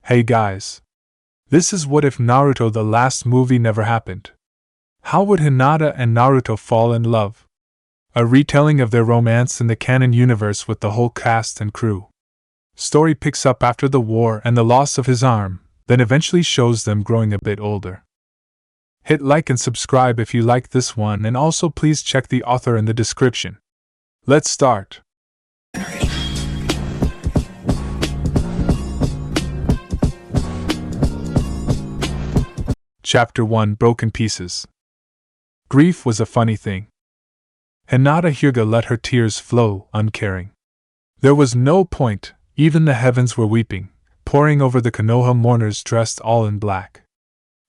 Hey guys. This is what if Naruto the last movie never happened. How would Hinata and Naruto fall in love? A retelling of their romance in the canon universe with the whole cast and crew. Story picks up after the war and the loss of his arm, then eventually shows them growing a bit older. Hit like and subscribe if you like this one, and also please check the author in the description. Let's start. Chapter 1: Broken Pieces. Grief was a funny thing. Hinata Hyuga let her tears flow, uncaring. There was no point, even the heavens were weeping, pouring over the Konoha mourners dressed all in black.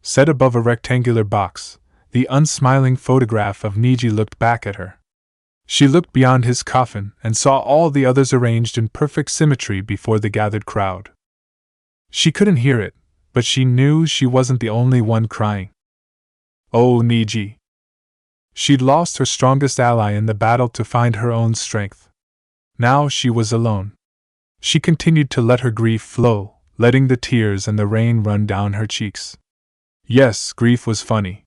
Set above a rectangular box, the unsmiling photograph of Neji looked back at her. She looked beyond his coffin and saw all the others arranged in perfect symmetry before the gathered crowd. She couldn't hear it, but she knew she wasn't the only one crying. Oh, Neji. She'd lost her strongest ally in the battle to find her own strength. Now she was alone. She continued to let her grief flow, letting the tears and the rain run down her cheeks. Yes, grief was funny.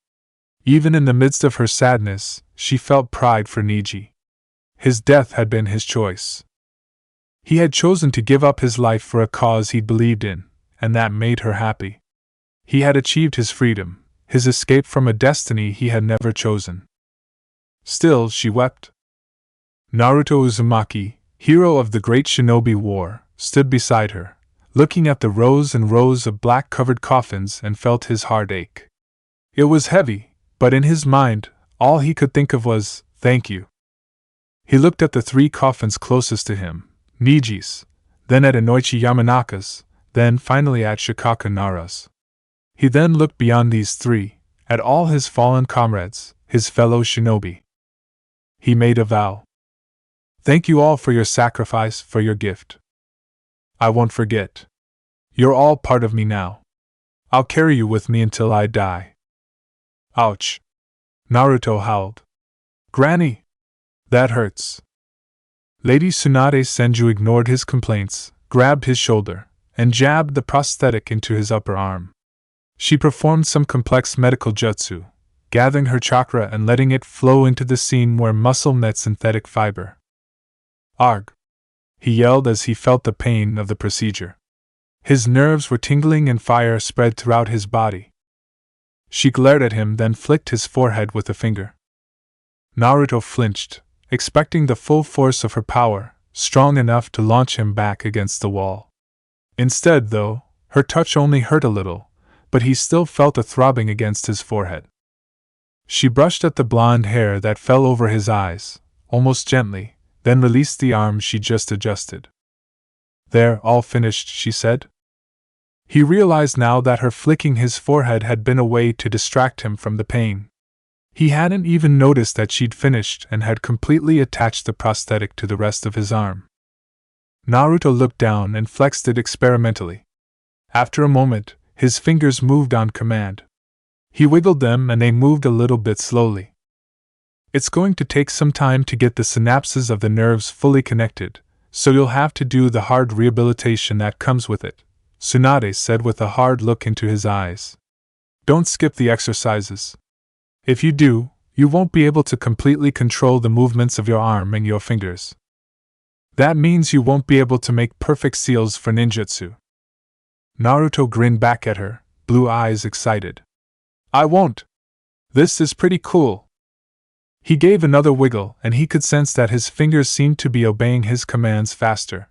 Even in the midst of her sadness, she felt pride for Neji. His death had been his choice. He had chosen to give up his life for a cause he believed in, and that made her happy. He had achieved his freedom, his escape from a destiny he had never chosen. Still, she wept. Naruto Uzumaki, hero of the Great Shinobi War, stood beside her, looking at the rows and rows of black-covered coffins, and felt his heart ache. It was heavy, but in his mind, all he could think of was, "Thank you." He looked at the 3 coffins closest to him, Neji's, then at Inoichi Yamanaka's, then finally at Shikaka Nara's. He then looked beyond these 3, at all his fallen comrades, his fellow shinobi. He made a vow. "Thank you all for your sacrifice, for your gift. I won't forget. You're all part of me now. I'll carry you with me until I die." Ouch! Naruto howled. "Granny! That hurts." Lady Tsunade Senju ignored his complaints, grabbed his shoulder, and jabbed the prosthetic into his upper arm. She performed some complex medical jutsu, gathering her chakra and letting it flow into the seam where muscle met synthetic fiber. "Arg!" he yelled as he felt the pain of the procedure. His nerves were tingling and fire spread throughout his body. She glared at him, then flicked his forehead with a finger. Naruto flinched, expecting the full force of her power, strong enough to launch him back against the wall. Instead, though, her touch only hurt a little, but he still felt a throbbing against his forehead. She brushed at the blonde hair that fell over his eyes, almost gently, then released the arm she just adjusted. "There, all finished," she said. He realized now that her flicking his forehead had been a way to distract him from the pain. He hadn't even noticed that she'd finished and had completely attached the prosthetic to the rest of his arm. Naruto looked down and flexed it experimentally. After a moment, his fingers moved on command. He wiggled them and they moved a little bit slowly. "It's going to take some time to get the synapses of the nerves fully connected, so you'll have to do the hard rehabilitation that comes with it," Tsunade said with a hard look into his eyes. "Don't skip the exercises. If you do, you won't be able to completely control the movements of your arm and your fingers. That means you won't be able to make perfect seals for ninjutsu." Naruto grinned back at her, blue eyes excited. "I won't. This is pretty cool." He gave another wiggle, and he could sense that his fingers seemed to be obeying his commands faster.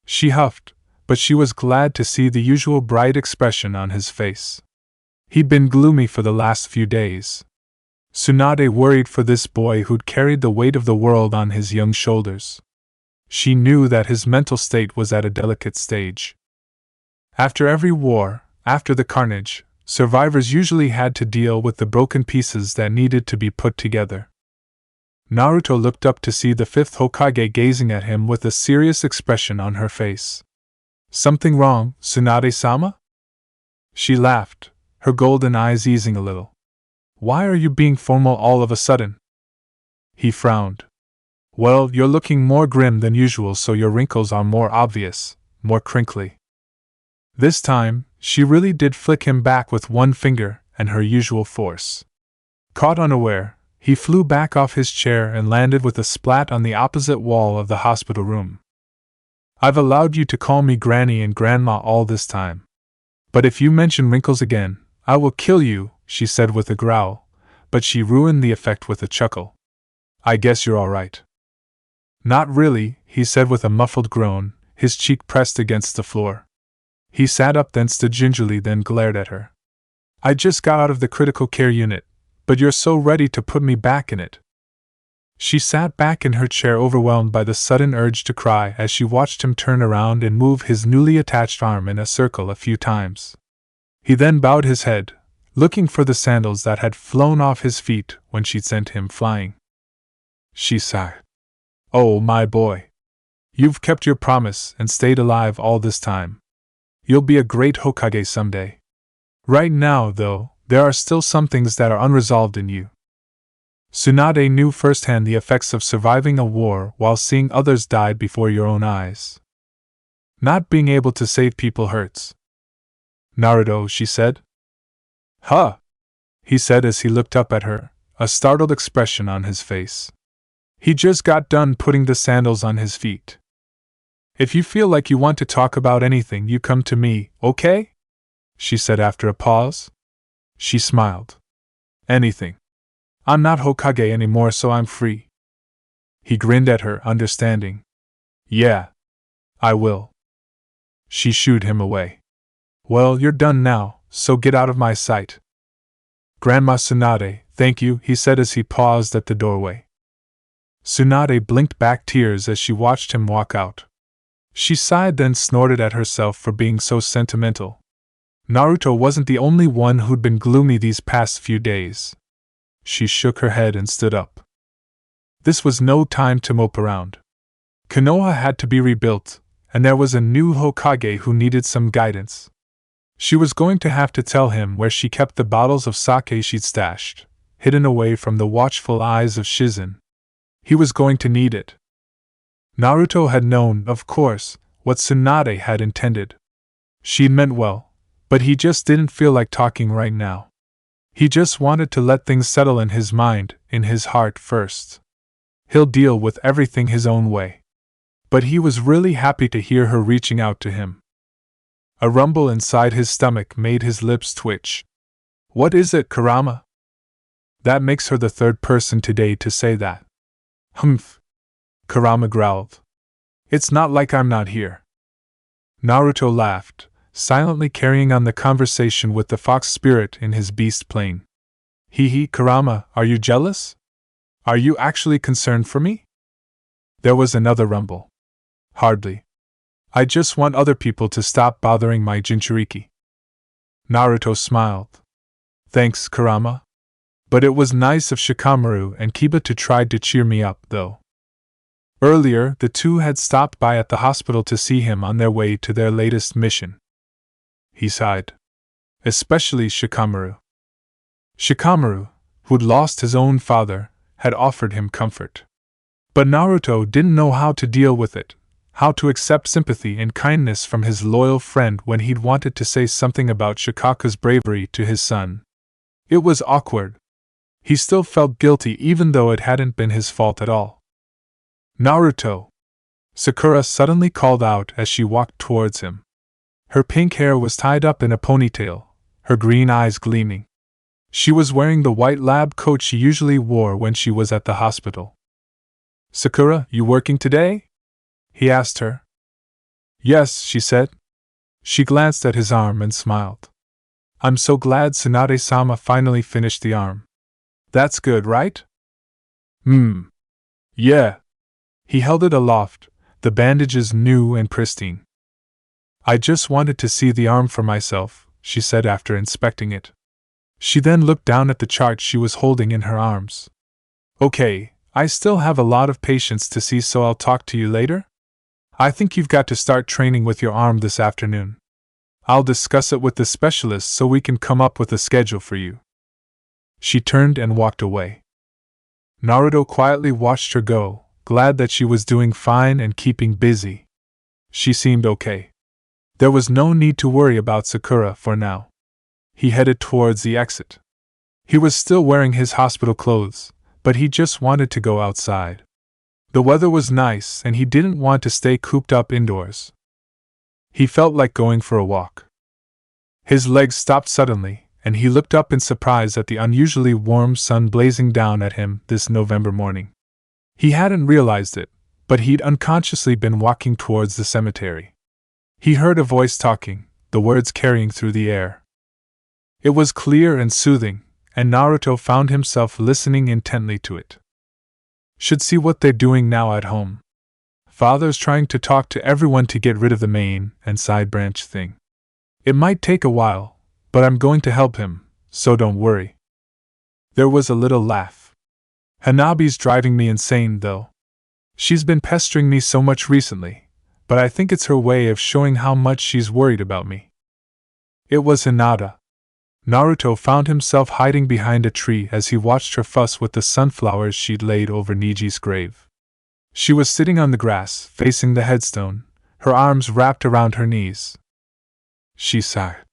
She huffed, but she was glad to see the usual bright expression on his face. He'd been gloomy for the last few days. Tsunade worried for this boy who'd carried the weight of the world on his young shoulders. She knew that his mental state was at a delicate stage. After every war, after the carnage, survivors usually had to deal with the broken pieces that needed to be put together. Naruto looked up to see the 5th Hokage gazing at him with a serious expression on her face. "Something wrong, Tsunade-sama?" She laughed, her golden eyes easing a little. "Why are you being formal all of a sudden?" He frowned. "Well, you're looking more grim than usual, so your wrinkles are more obvious, more crinkly." This time, she really did flick him back with one finger and her usual force. Caught unaware, he flew back off his chair and landed with a splat on the opposite wall of the hospital room. I've allowed you to call me Granny and Grandma all this time. But if you mention wrinkles again, I will kill you, she said with a growl, but she ruined the effect with a chuckle. I guess you're all right. Not really, he said with a muffled groan, his cheek pressed against the floor. He sat up, then stood gingerly, then glared at her. I just got out of the critical care unit, but you're so ready to put me back in it. She sat back in her chair, overwhelmed by the sudden urge to cry as she watched him turn around and move his newly attached arm in a circle a few times. He then bowed his head, looking for the sandals that had flown off his feet when she'd sent him flying. She sighed. Oh, my boy. You've kept your promise and stayed alive all this time. You'll be a great Hokage someday. Right now, though, there are still some things that are unresolved in you. Tsunade knew firsthand the effects of surviving a war while seeing others die before your own eyes. Not being able to save people hurts. Naruto, she said. Huh? He said as he looked up at her, a startled expression on his face. He just got done putting the sandals on his feet. If you feel like you want to talk about anything, you come to me, okay? She said after a pause. She smiled. Anything. I'm not Hokage anymore, so I'm free. He grinned at her, understanding. Yeah. I will. She shooed him away. Well, you're done now, so get out of my sight. Grandma Tsunade, thank you, he said as he paused at the doorway. Tsunade blinked back tears as she watched him walk out. She sighed, then snorted at herself for being so sentimental. Naruto wasn't the only one who'd been gloomy these past few days. She shook her head and stood up. This was no time to mope around. Konoha had to be rebuilt, and there was a new Hokage who needed some guidance. She was going to have to tell him where she kept the bottles of sake she'd stashed, hidden away from the watchful eyes of Shizen. He was going to need it. Naruto had known, of course, what Tsunade had intended. She'd meant well, but he just didn't feel like talking right now. He just wanted to let things settle in his mind, in his heart first. He'll deal with everything his own way. But he was really happy to hear her reaching out to him. A rumble inside his stomach made his lips twitch. What is it, Kurama? That makes her the third person today to say that. Humph. Kurama growled. It's not like I'm not here. Naruto laughed, silently carrying on the conversation with the fox spirit in his beast plane. Hee, Kurama, are you jealous? Are you actually concerned for me? There was another rumble. Hardly. I just want other people to stop bothering my Jinchuriki. Naruto smiled. Thanks, Kurama. But it was nice of Shikamaru and Kiba to try to cheer me up, though. Earlier, the two had stopped by at the hospital to see him on their way to their latest mission. He sighed. Especially Shikamaru. Shikamaru, who'd lost his own father, had offered him comfort. But Naruto didn't know how to deal with it, how to accept sympathy and kindness from his loyal friend when he'd wanted to say something about Shikaku's bravery to his son. It was awkward. He still felt guilty even though it hadn't been his fault at all. Naruto! Sakura suddenly called out as she walked towards him. Her pink hair was tied up in a ponytail, her green eyes gleaming. She was wearing the white lab coat she usually wore when she was at the hospital. Sakura, you working today? He asked her. Yes, she said. She glanced at his arm and smiled. I'm so glad Tsunade-sama finally finished the arm. That's good, right? Yeah. He held it aloft, the bandages new and pristine. I just wanted to see the arm for myself, she said after inspecting it. She then looked down at the chart she was holding in her arms. Okay, I still have a lot of patients to see, so I'll talk to you later? I think you've got to start training with your arm this afternoon. I'll discuss it with the specialist so we can come up with a schedule for you. She turned and walked away. Naruto quietly watched her go, glad that she was doing fine and keeping busy. She seemed okay. There was no need to worry about Sakura for now. He headed towards the exit. He was still wearing his hospital clothes, but he just wanted to go outside. The weather was nice and he didn't want to stay cooped up indoors. He felt like going for a walk. His legs stopped suddenly, and he looked up in surprise at the unusually warm sun blazing down at him this November morning. He hadn't realized it, but he'd unconsciously been walking towards the cemetery. He heard a voice talking, the words carrying through the air. It was clear and soothing, and Naruto found himself listening intently to it. Should see what they're doing now at home. Father's trying to talk to everyone to get rid of the main and side branch thing. It might take a while, but I'm going to help him, so don't worry. There was a little laugh. Hanabi's driving me insane, though. She's been pestering me so much recently, but I think it's her way of showing how much she's worried about me. It was Hinata. Naruto found himself hiding behind a tree as he watched her fuss with the sunflowers she'd laid over Niji's grave. She was sitting on the grass, facing the headstone, her arms wrapped around her knees. She sighed.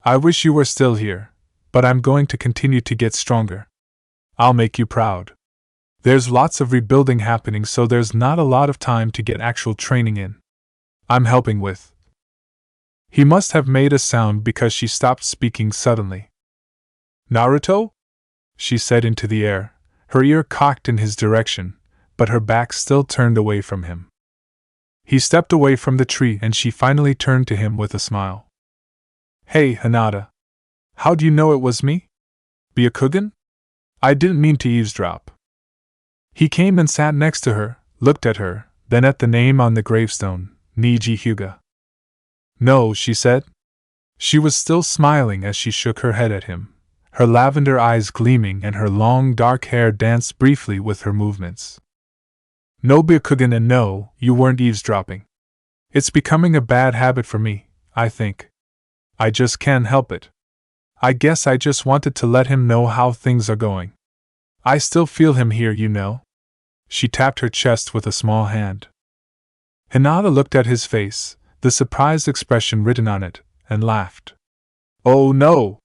I wish you were still here, but I'm going to continue to get stronger. I'll make you proud. There's lots of rebuilding happening, so there's not a lot of time to get actual training in. I'm helping with. He must have made a sound because she stopped speaking suddenly. Naruto? She said into the air, her ear cocked in his direction, but her back still turned away from him. He stepped away from the tree and she finally turned to him with a smile. Hey, Hinata. How do you know it was me? Byakugan? I didn't mean to eavesdrop. He came and sat next to her, looked at her, then at the name on the gravestone, Niji Hyuga. No, she said. She was still smiling as she shook her head at him, her lavender eyes gleaming and her long dark hair danced briefly with her movements. No, Byakugan, and no, you weren't eavesdropping. It's becoming a bad habit for me, I think. I just can't help it. I guess I just wanted to let him know how things are going. I still feel him here, you know. She tapped her chest with a small hand. Hinata looked at his face, the surprised expression written on it, and laughed. Oh no!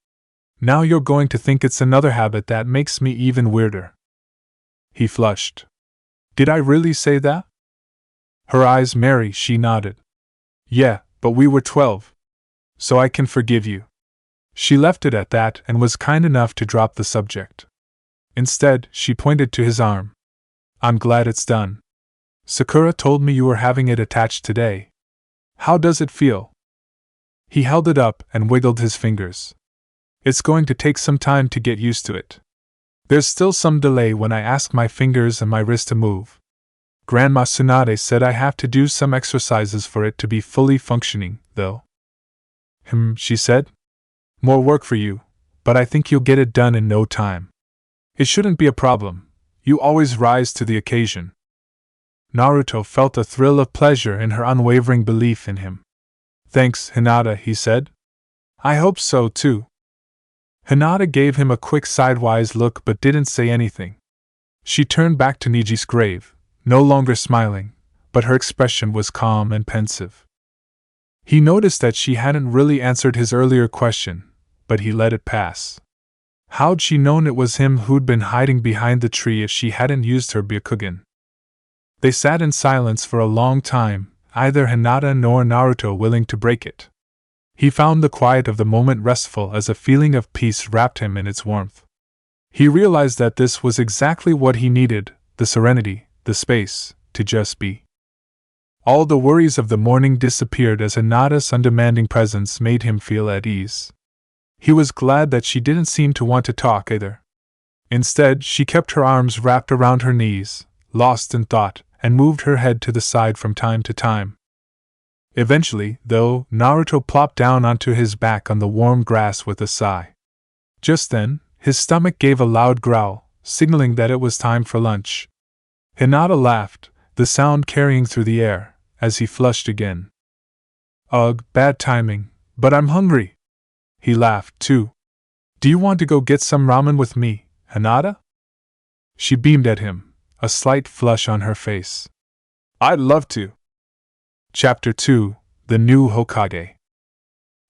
Now you're going to think it's another habit that makes me even weirder. He flushed. Did I really say that? Her eyes merry, she nodded. Yeah, but we were 12. So I can forgive you. She left it at that and was kind enough to drop the subject. Instead, she pointed to his arm. I'm glad it's done. Sakura told me you were having it attached today. How does it feel? He held it up and wiggled his fingers. It's going to take some time to get used to it. There's still some delay when I ask my fingers and my wrist to move. Grandma Tsunade said I have to do some exercises for it to be fully functioning, though. She said. More work for you, but I think you'll get it done in no time. It shouldn't be a problem. You always rise to the occasion. Naruto felt a thrill of pleasure in her unwavering belief in him. Thanks, Hinata, he said. I hope so, too. Hinata gave him a quick sidewise look but didn't say anything. She turned back to Niji's grave, no longer smiling, but her expression was calm and pensive. He noticed that she hadn't really answered his earlier question, but he let it pass. How'd she known it was him who'd been hiding behind the tree if she hadn't used her Byakugan? They sat in silence for a long time, neither Hinata nor Naruto willing to break it. He found the quiet of the moment restful as a feeling of peace wrapped him in its warmth. He realized that this was exactly what he needed, the serenity, the space, to just be. All the worries of the morning disappeared as Hinata's undemanding presence made him feel at ease. He was glad that she didn't seem to want to talk either. Instead, she kept her arms wrapped around her knees, lost in thought, and moved her head to the side from time to time. Eventually, though, Naruto plopped down onto his back on the warm grass with a sigh. Just then, his stomach gave a loud growl, signaling that it was time for lunch. Hinata laughed, the sound carrying through the air, as he flushed again. Ugh, bad timing, but I'm hungry. He laughed, too. Do you want to go get some ramen with me, Hinata? She beamed at him, a slight flush on her face. I'd love to. Chapter 2, the new Hokage.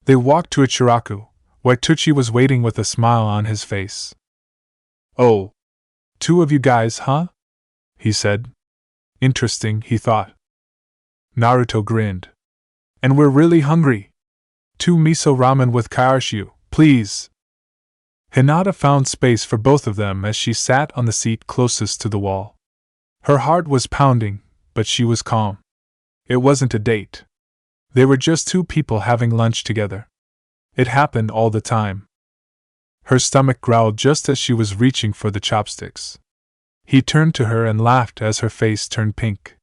They walked to Ichiraku, where Tucci was waiting with a smile on his face. "Oh, two of you guys, huh?" he said. Interesting, he thought. Naruto grinned. "And we're really hungry. 2 miso ramen with kairshu, please." Hinata found space for both of them as she sat on the seat closest to the wall. Her heart was pounding, but she was calm. It wasn't a date. They were just two people having lunch together. It happened all the time. Her stomach growled just as she was reaching for the chopsticks. He turned to her and laughed as her face turned pink.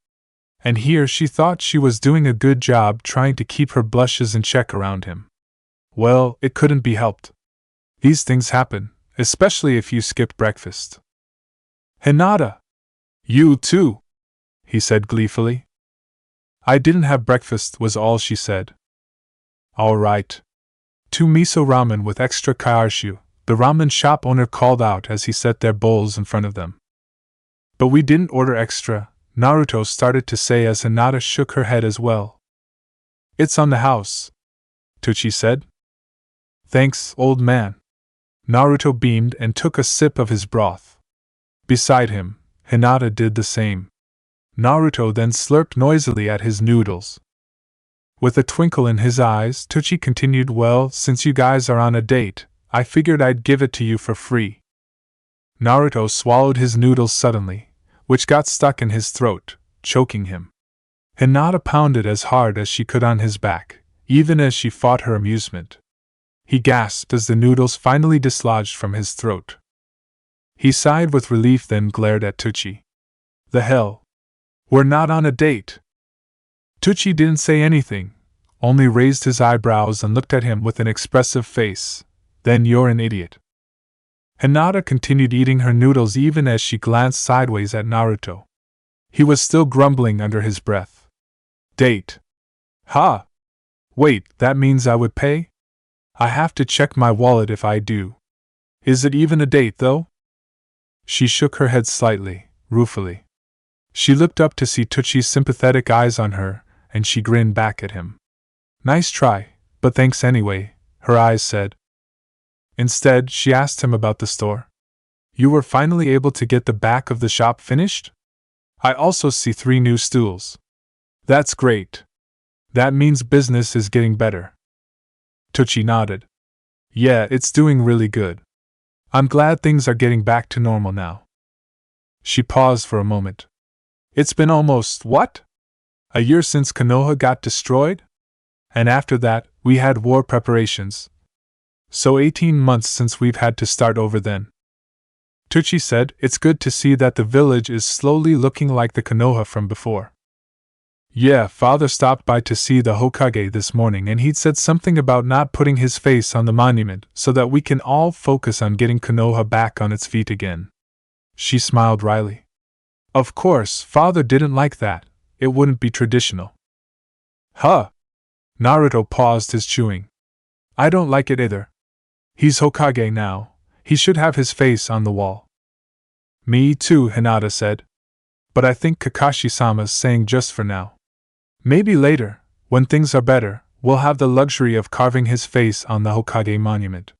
And here she thought she was doing a good job trying to keep her blushes in check around him. Well, it couldn't be helped. These things happen, especially if you skipped breakfast. "Hinata! You too!" he said gleefully. "I didn't have breakfast," was all she said. "All right. 2 miso ramen with extra kairshu," the ramen shop owner called out as he set their bowls in front of them. "But we didn't order extra," Naruto started to say as Hinata shook her head as well. "It's on the house," Tucci said. "Thanks, old man." Naruto beamed and took a sip of his broth. Beside him, Hinata did the same. Naruto then slurped noisily at his noodles. With a twinkle in his eyes, Tucci continued, "Well, since you guys are on a date, I figured I'd give it to you for free." Naruto swallowed his noodles suddenly, which got stuck in his throat, choking him. Hinata pounded as hard as she could on his back, even as she fought her amusement. He gasped as the noodles finally dislodged from his throat. He sighed with relief, then glared at Tucci. "The hell? We're not on a date!" Tucci didn't say anything, only raised his eyebrows and looked at him with an expressive face. "Then you're an idiot." Hinata continued eating her noodles even as she glanced sideways at Naruto. He was still grumbling under his breath. "Date? Ha! Wait, that means I would pay? I have to check my wallet if I do. Is it even a date, though?" She shook her head slightly, ruefully. She looked up to see Tucci's sympathetic eyes on her, and she grinned back at him. "Nice try, but thanks anyway," her eyes said. Instead, she asked him about the store. "You were finally able to get the back of the shop finished? I also see 3 new stools." "That's great. That means business is getting better." Tucci nodded. "Yeah, it's doing really good. I'm glad things are getting back to normal now." She paused for a moment. "It's been almost, what? A year since Konoha got destroyed? And after that, we had war preparations. So 18 months since we've had to start over then." Tucci said, "It's good to see that the village is slowly looking like the Konoha from before." "Yeah, father stopped by to see the Hokage this morning and he'd said something about not putting his face on the monument so that we can all focus on getting Konoha back on its feet again." She smiled wryly. "Of course, father didn't like that. It wouldn't be traditional." "Huh!" Naruto paused his chewing. "I don't like it either. He's Hokage now. He should have his face on the wall." "Me too," Hinata said. "But I think Kakashi-sama's saying just for now. Maybe later, when things are better, we'll have the luxury of carving his face on the Hokage monument.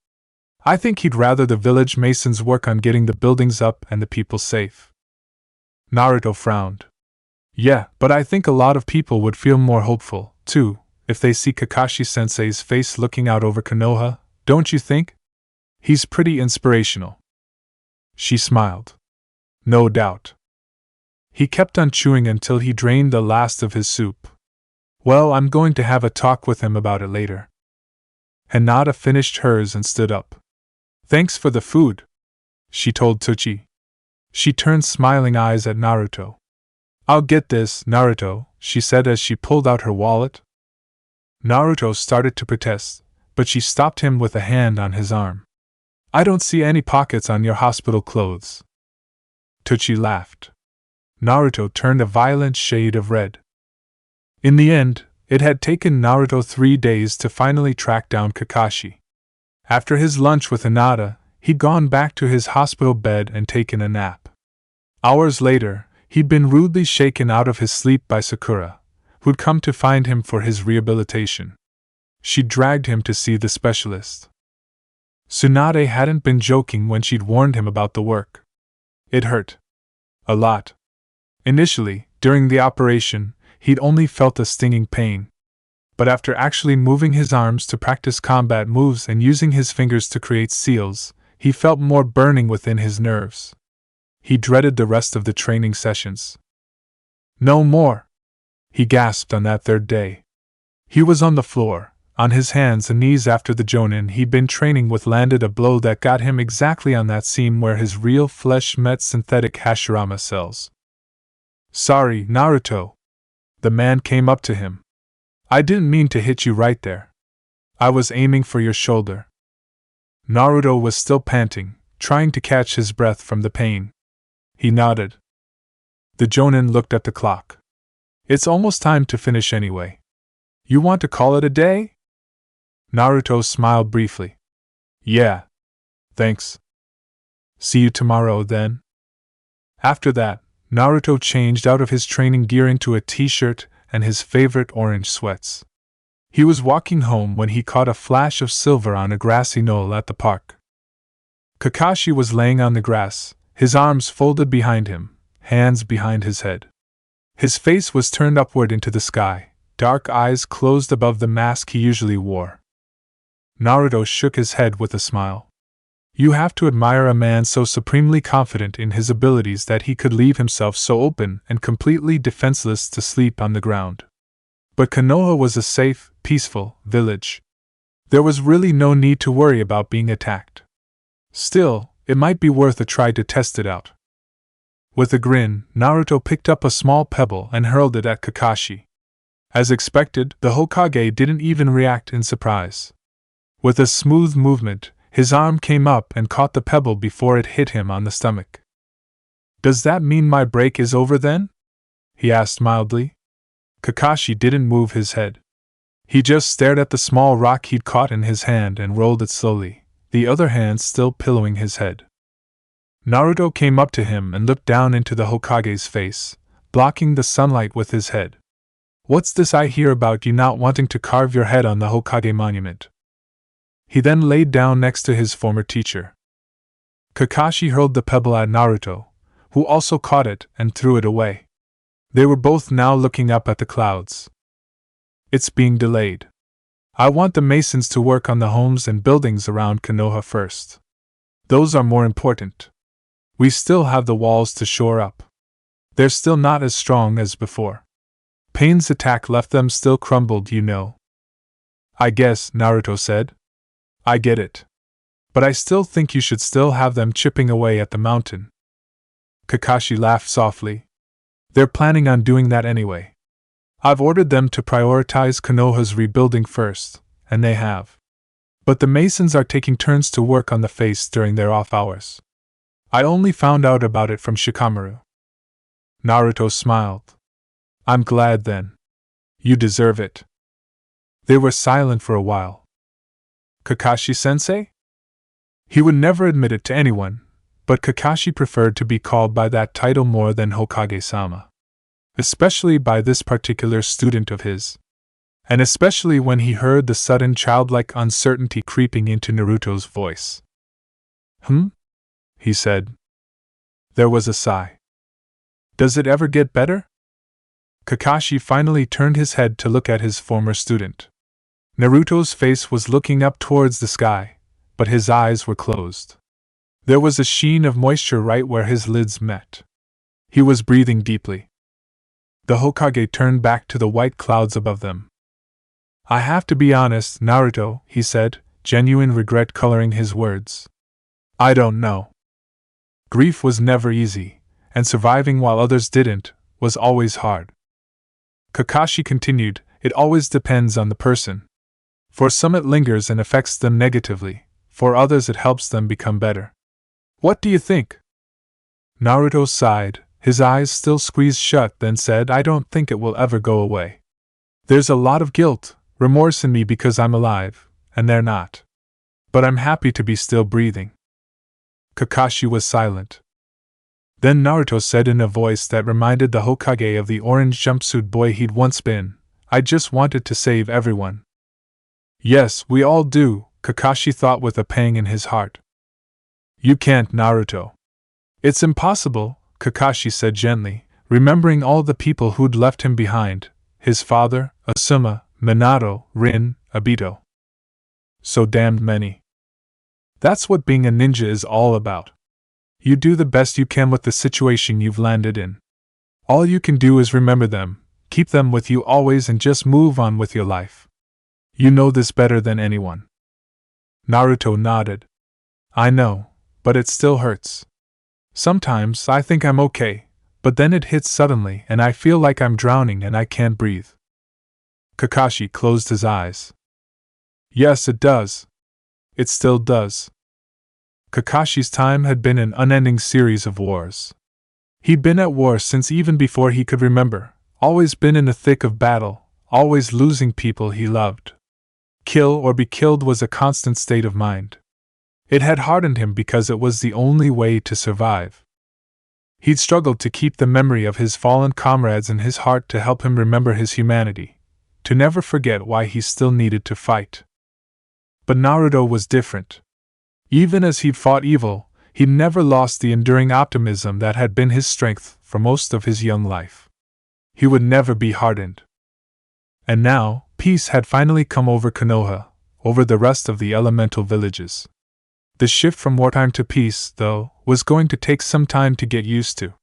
I think he'd rather the village masons work on getting the buildings up and the people safe." Naruto frowned. "Yeah, but I think a lot of people would feel more hopeful, too, if they see Kakashi-sensei's face looking out over Konoha, don't you think? He's pretty inspirational." She smiled. "No doubt." He kept on chewing until he drained the last of his soup. "Well, I'm going to have a talk with him about it later." Hinata finished hers and stood up. "Thanks for the food," she told Tucci. She turned smiling eyes at Naruto. "I'll get this, Naruto," she said as she pulled out her wallet. Naruto started to protest, but she stopped him with a hand on his arm. "I don't see any pockets on your hospital clothes." Tucci laughed. Naruto turned a violent shade of red. In the end, it had taken Naruto 3 days to finally track down Kakashi. After his lunch with Hinata, he'd gone back to his hospital bed and taken a nap. Hours later, he'd been rudely shaken out of his sleep by Sakura, who'd come to find him for his rehabilitation. She dragged him to see the specialist. Tsunade hadn't been joking when she'd warned him about the work. It hurt. A lot. Initially, during the operation, he'd only felt a stinging pain. But after actually moving his arms to practice combat moves and using his fingers to create seals, he felt more burning within his nerves. He dreaded the rest of the training sessions. No more! He gasped on that third day. He was on the floor, on his hands and knees after the jonin he'd been training with landed a blow that got him exactly on that seam where his real flesh met synthetic Hashirama cells. Sorry, Naruto. The man came up to him. I didn't mean to hit you right there. I was aiming for your shoulder. Naruto was still panting, trying to catch his breath from the pain. He nodded. The jonin looked at the clock. It's almost time to finish anyway. You want to call it a day? Naruto smiled briefly. Yeah. Thanks. See you tomorrow, then. After that, Naruto changed out of his training gear into a t-shirt and his favorite orange sweats. He was walking home when he caught a flash of silver on a grassy knoll at the park. Kakashi was laying on the grass, his arms folded behind him, hands behind his head. His face was turned upward into the sky, dark eyes closed above the mask he usually wore. Naruto shook his head with a smile. You have to admire a man so supremely confident in his abilities that he could leave himself so open and completely defenseless to sleep on the ground. But Konoha was a safe, peaceful village. There was really no need to worry about being attacked. Still, it might be worth a try to test it out. With a grin, Naruto picked up a small pebble and hurled it at Kakashi. As expected, the Hokage didn't even react in surprise. With a smooth movement, his arm came up and caught the pebble before it hit him on the stomach. Does that mean my break is over then? He asked mildly. Kakashi didn't move his head. He just stared at the small rock he'd caught in his hand and rolled it slowly, the other hand still pillowing his head. Naruto came up to him and looked down into the Hokage's face, blocking the sunlight with his head. What's this I hear about you not wanting to carve your head on the Hokage monument? He then laid down next to his former teacher. Kakashi hurled the pebble at Naruto, who also caught it and threw it away. They were both now looking up at the clouds. It's being delayed. I want the masons to work on the homes and buildings around Konoha first. Those are more important. We still have the walls to shore up. They're still not as strong as before. Pain's attack left them still crumbled, you know. I guess, Naruto said. I get it. But I still think you should still have them chipping away at the mountain. Kakashi laughed softly. They're planning on doing that anyway. I've ordered them to prioritize Konoha's rebuilding first, and they have. But the masons are taking turns to work on the face during their off hours. I only found out about it from Shikamaru. Naruto smiled. I'm glad then. You deserve it. They were silent for a while. Kakashi-sensei? He would never admit it to anyone, but Kakashi preferred to be called by that title more than Hokage-sama. Especially by this particular student of his. And especially when he heard the sudden childlike uncertainty creeping into Naruto's voice. He said. There was a sigh. Does it ever get better? Kakashi finally turned his head to look at his former student. Naruto's face was looking up towards the sky, but his eyes were closed. There was a sheen of moisture right where his lids met. He was breathing deeply. The Hokage turned back to the white clouds above them. I have to be honest, Naruto, he said, genuine regret coloring his words. I don't know. Grief was never easy, and surviving while others didn't was always hard. Kakashi continued, it always depends on the person. For some it lingers and affects them negatively, for others it helps them become better. What do you think? Naruto sighed, his eyes still squeezed shut, then said, I don't think it will ever go away. There's a lot of guilt, remorse in me because I'm alive, and they're not. But I'm happy to be still breathing. Kakashi was silent. Then Naruto said in a voice that reminded the Hokage of the orange jumpsuit boy he'd once been, "I just wanted to save everyone." Yes, we all do, Kakashi thought with a pang in his heart. You can't, Naruto. It's impossible, Kakashi said gently, remembering all the people who'd left him behind, his father, Asuma, Minato, Rin, Obito. So damned many. That's what being a ninja is all about. You do the best you can with the situation you've landed in. All you can do is remember them, keep them with you always, and just move on with your life. You know this better than anyone. Naruto nodded. I know, but it still hurts. Sometimes I think I'm okay, but then it hits suddenly and I feel like I'm drowning and I can't breathe. Kakashi closed his eyes. Yes, it does. It still does. Kakashi's time had been an unending series of wars. He'd been at war since even before he could remember, always been in the thick of battle, always losing people he loved. Kill or be killed was a constant state of mind. It had hardened him because it was the only way to survive. He'd struggled to keep the memory of his fallen comrades in his heart to help him remember his humanity, to never forget why he still needed to fight. But Naruto was different. Even as he'd fought evil, he'd never lost the enduring optimism that had been his strength for most of his young life. He would never be hardened. And now, peace had finally come over Konoha, over the rest of the elemental villages. The shift from wartime to peace, though, was going to take some time to get used to.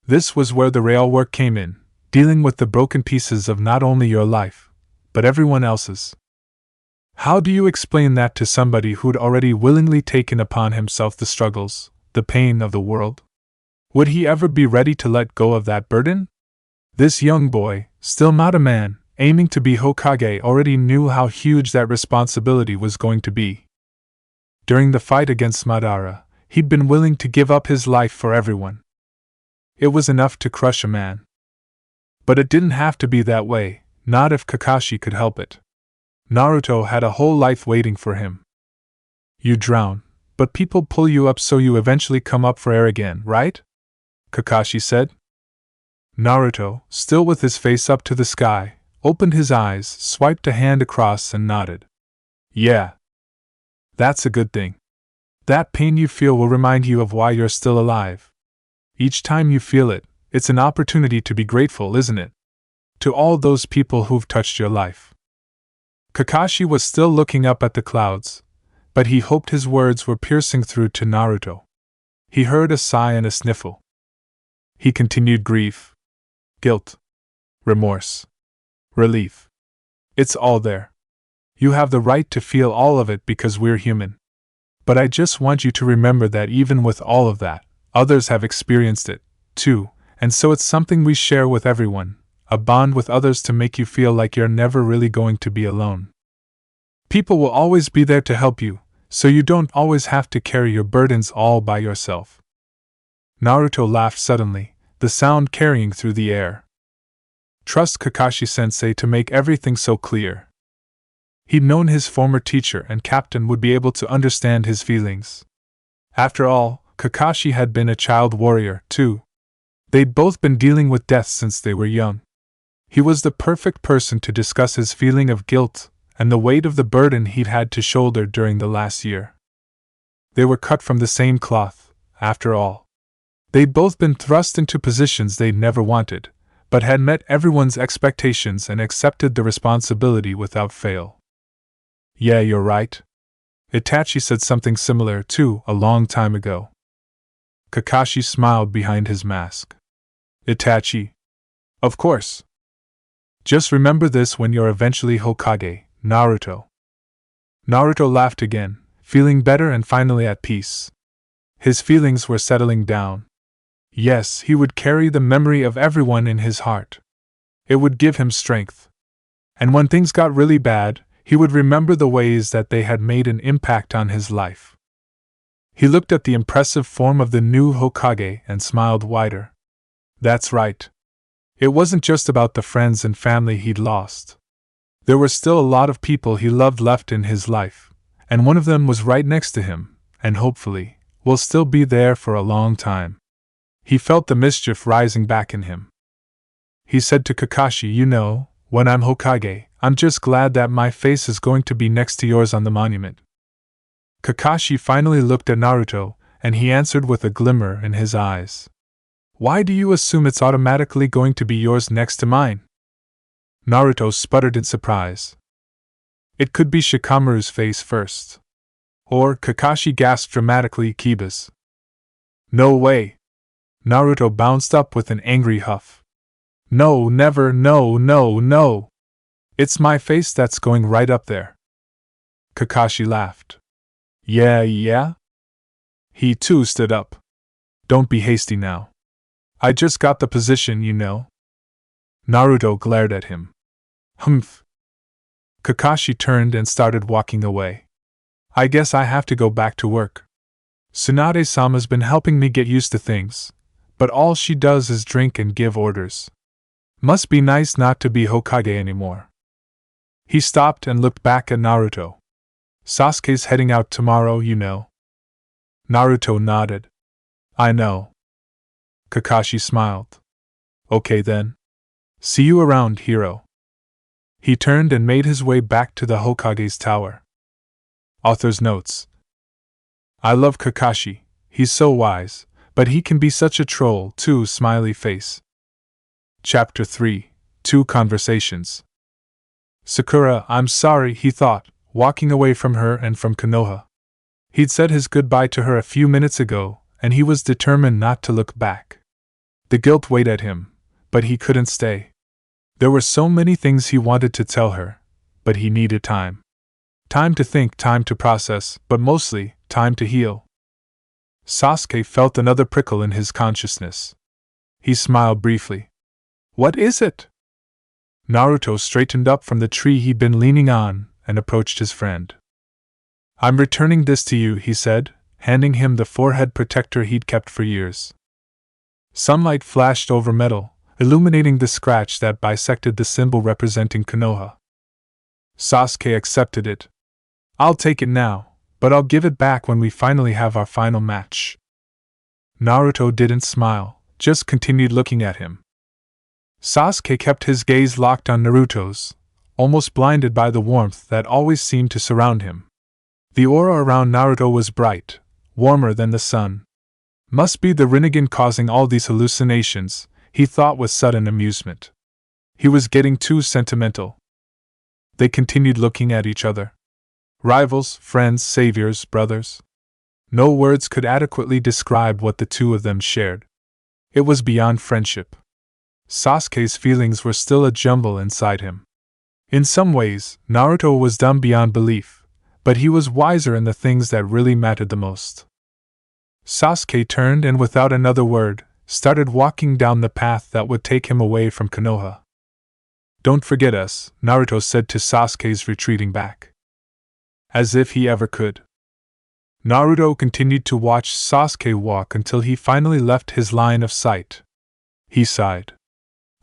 This was where the real work came in, dealing with the broken pieces of not only your life, but everyone else's. How do you explain that to somebody who'd already willingly taken upon himself the struggles, the pain of the world? Would he ever be ready to let go of that burden? This young boy, still not a man, aiming to be Hokage, already knew how huge that responsibility was going to be. During the fight against Madara, he'd been willing to give up his life for everyone. It was enough to crush a man. But it didn't have to be that way, not if Kakashi could help it. Naruto had a whole life waiting for him. You drown, but people pull you up so you eventually come up for air again, right? Kakashi said. Naruto, still with his face up to the sky, opened his eyes, swiped a hand across and nodded. Yeah. That's a good thing. That pain you feel will remind you of why you're still alive. Each time you feel it, it's an opportunity to be grateful, isn't it? To all those people who've touched your life. Kakashi was still looking up at the clouds, but he hoped his words were piercing through to Naruto. He heard a sigh and a sniffle. He continued. Grief, guilt, remorse, relief. It's all there. You have the right to feel all of it because we're human. But I just want you to remember that even with all of that, others have experienced it, too, and so it's something we share with everyone, a bond with others to make you feel like you're never really going to be alone. People will always be there to help you, so you don't always have to carry your burdens all by yourself. Naruto laughed suddenly, the sound carrying through the air. Trust Kakashi-sensei to make everything so clear. He'd known his former teacher and captain would be able to understand his feelings. After all, Kakashi had been a child warrior, too. They'd both been dealing with death since they were young. He was the perfect person to discuss his feeling of guilt and the weight of the burden he'd had to shoulder during the last year. They were cut from the same cloth, after all. They'd both been thrust into positions they'd never wanted, but had met everyone's expectations and accepted the responsibility without fail. Yeah, you're right. Itachi said something similar, too, a long time ago. Kakashi smiled behind his mask. Itachi. Of course. Just remember this when you're eventually Hokage, Naruto. Naruto laughed again, feeling better and finally at peace. His feelings were settling down. Yes, he would carry the memory of everyone in his heart. It would give him strength. And when things got really bad, he would remember the ways that they had made an impact on his life. He looked at the impressive form of the new Hokage and smiled wider. That's right. It wasn't just about the friends and family he'd lost. There were still a lot of people he loved left in his life, and one of them was right next to him, and hopefully, will still be there for a long time. He felt the mischief rising back in him. He said to Kakashi, "You know, when I'm Hokage, I'm just glad that my face is going to be next to yours on the monument." Kakashi finally looked at Naruto, and he answered with a glimmer in his eyes. "Why do you assume it's automatically going to be yours next to mine?" Naruto sputtered in surprise. "It could be Shikamaru's face first." Or, Kakashi gasped dramatically, "Kiba's." "No way!" Naruto bounced up with an angry huff. "No, never, no, no, no! It's my face that's going right up there." Kakashi laughed. Yeah? He too stood up. "Don't be hasty now. I just got the position, you know." Naruto glared at him. "Humph." Kakashi turned and started walking away. "I guess I have to go back to work. Tsunade-sama's been helping me get used to things, but all she does is drink and give orders. Must be nice not to be Hokage anymore." He stopped and looked back at Naruto. "Sasuke's heading out tomorrow, you know." Naruto nodded. "I know." Kakashi smiled. "Okay then. See you around, hero." He turned and made his way back to the Hokage's tower. Author's notes. I love Kakashi, he's so wise, but he can be such a troll too. Smiley face. Chapter 3. 2 Conversations. "Sakura, I'm sorry," he thought, walking away from her and from Konoha. He'd said his goodbye to her a few minutes ago, and he was determined not to look back. The guilt weighed at him, but he couldn't stay. There were so many things he wanted to tell her, but he needed time. Time to think, time to process, but mostly, time to heal. Sasuke felt another prickle in his consciousness. He smiled briefly. "What is it?" Naruto straightened up from the tree he'd been leaning on and approached his friend. "I'm returning this to you," he said, handing him the forehead protector he'd kept for years. Sunlight flashed over metal, illuminating the scratch that bisected the symbol representing Konoha. Sasuke accepted it. "I'll take it now, but I'll give it back when we finally have our final match." Naruto didn't smile, just continued looking at him. Sasuke kept his gaze locked on Naruto's, almost blinded by the warmth that always seemed to surround him. The aura around Naruto was bright, warmer than the sun. Must be the Rinnegan causing all these hallucinations, he thought with sudden amusement. He was getting too sentimental. They continued looking at each other. Rivals, friends, saviors, brothers. No words could adequately describe what the two of them shared. It was beyond friendship. Sasuke's feelings were still a jumble inside him. In some ways, Naruto was dumb beyond belief, but he was wiser in the things that really mattered the most. Sasuke turned and without another word, started walking down the path that would take him away from Konoha. "Don't forget us," Naruto said to Sasuke's retreating back. As if he ever could. Naruto continued to watch Sasuke walk until he finally left his line of sight. He sighed.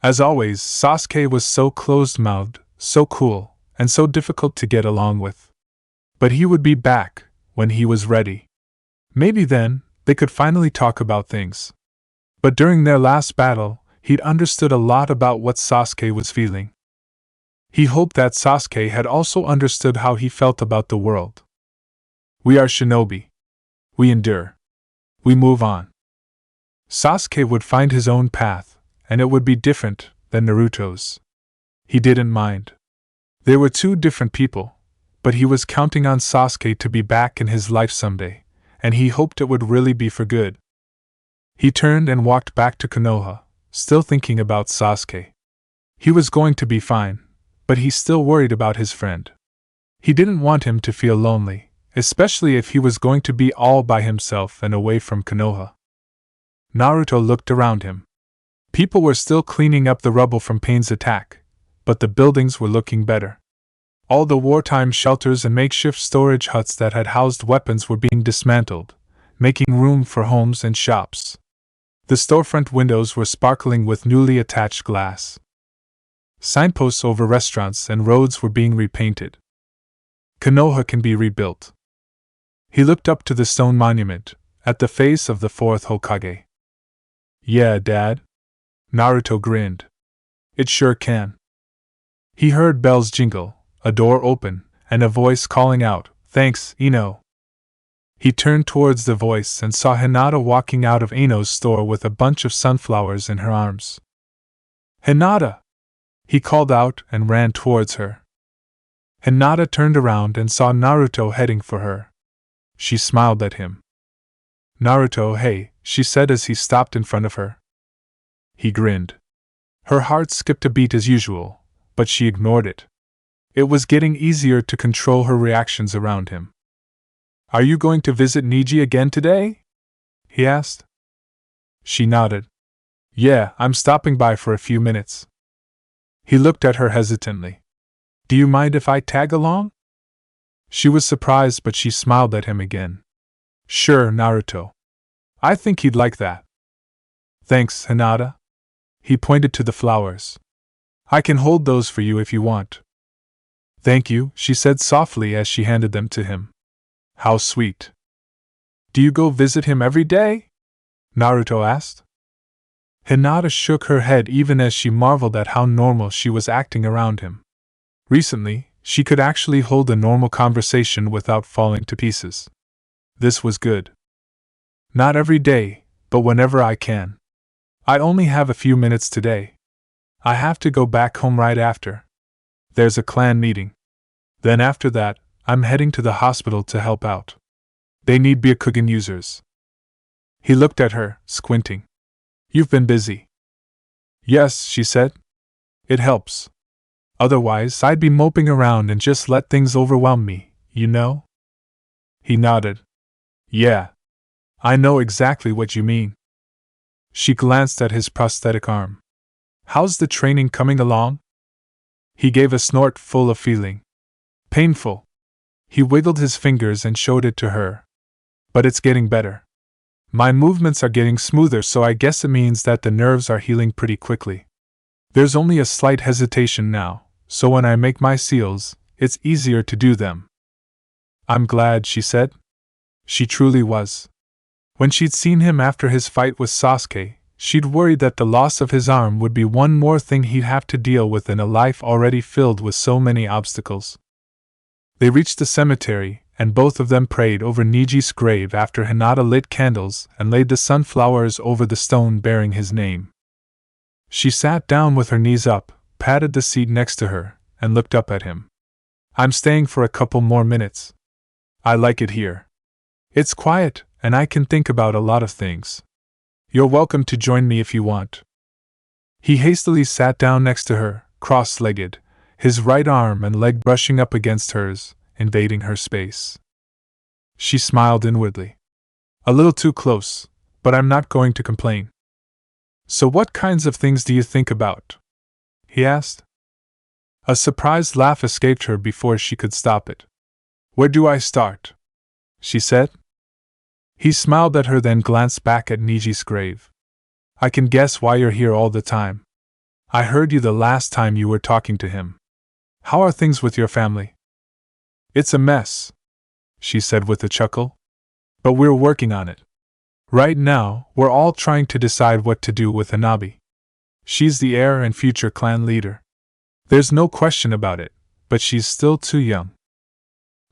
As always, Sasuke was so closed-mouthed, so cool, and so difficult to get along with. But he would be back, when he was ready. Maybe then, they could finally talk about things. But during their last battle, he'd understood a lot about what Sasuke was feeling. He hoped that Sasuke had also understood how he felt about the world. We are shinobi. We endure. We move on. Sasuke would find his own path, and it would be different than Naruto's. He didn't mind. They were two different people, but he was counting on Sasuke to be back in his life someday, and he hoped it would really be for good. He turned and walked back to Konoha, still thinking about Sasuke. He was going to be fine, but he still worried about his friend. He didn't want him to feel lonely, especially if he was going to be all by himself and away from Konoha. Naruto looked around him. People were still cleaning up the rubble from Pain's attack, but the buildings were looking better. All the wartime shelters and makeshift storage huts that had housed weapons were being dismantled, making room for homes and shops. The storefront windows were sparkling with newly attached glass. Signposts over restaurants and roads were being repainted. Konoha can be rebuilt. He looked up to the stone monument, at the face of the fourth Hokage. Yeah, Dad. Naruto grinned. It sure can. He heard bells jingle, a door open, and a voice calling out, "Thanks, Ino." He turned towards the voice and saw Hinata walking out of Ino's store with a bunch of sunflowers in her arms. "Hinata!" he called out and ran towards her. Hinata turned around and saw Naruto heading for her. She smiled at him. "Naruto, hey," she said as he stopped in front of her. He grinned. Her heart skipped a beat as usual, but she ignored it. It was getting easier to control her reactions around him. "Are you going to visit Niji again today?" he asked. She nodded. "Yeah, I'm stopping by for a few minutes." He looked at her hesitantly. "Do you mind if I tag along?" She was surprised, but she smiled at him again. "Sure, Naruto. I think he'd like that." "Thanks, Hinata." He pointed to the flowers. "I can hold those for you if you want." "Thank you," she said softly as she handed them to him. "How sweet." "Do you go visit him every day?" Naruto asked. Hinata shook her head even as she marveled at how normal she was acting around him. Recently, she could actually hold a normal conversation without falling to pieces. This was good. "Not every day, but whenever I can. I only have a few minutes today. I have to go back home right after. There's a clan meeting. Then after that, I'm heading to the hospital to help out. They need Byakugan users." He looked at her, squinting. "You've been busy." "Yes," she said. "It helps. Otherwise, I'd be moping around and just let things overwhelm me, you know?" He nodded. "Yeah. I know exactly what you mean." She glanced at his prosthetic arm. "How's the training coming along?" He gave a snort full of feeling. "Painful." He wiggled his fingers and showed it to her. "But it's getting better. My movements are getting smoother, so I guess it means that the nerves are healing pretty quickly. There's only a slight hesitation now, so when I make my seals, it's easier to do them." "I'm glad," she said. She truly was. When she'd seen him after his fight with Sasuke, she'd worried that the loss of his arm would be one more thing he'd have to deal with in a life already filled with so many obstacles. They reached the cemetery, and both of them prayed over Niji's grave after Hinata lit candles and laid the sunflowers over the stone bearing his name. She sat down with her knees up, patted the seat next to her, and looked up at him. "I'm staying for a couple more minutes. I like it here. It's quiet, and I can think about a lot of things. You're welcome to join me if you want." He hastily sat down next to her, cross-legged, his right arm and leg brushing up against hers, invading her space. She smiled inwardly. "A little too close, but I'm not going to complain." "So what kinds of things do you think about?" he asked. A surprised laugh escaped her before she could stop it. "Where do I start?" she said. He smiled at her, then glanced back at Niji's grave. "I can guess why you're here all the time. I heard you the last time you were talking to him. How are things with your family?" "It's a mess," she said with a chuckle. "But we're working on it. Right now, we're all trying to decide what to do with Hanabi. She's the heir and future clan leader. There's no question about it, but she's still too young.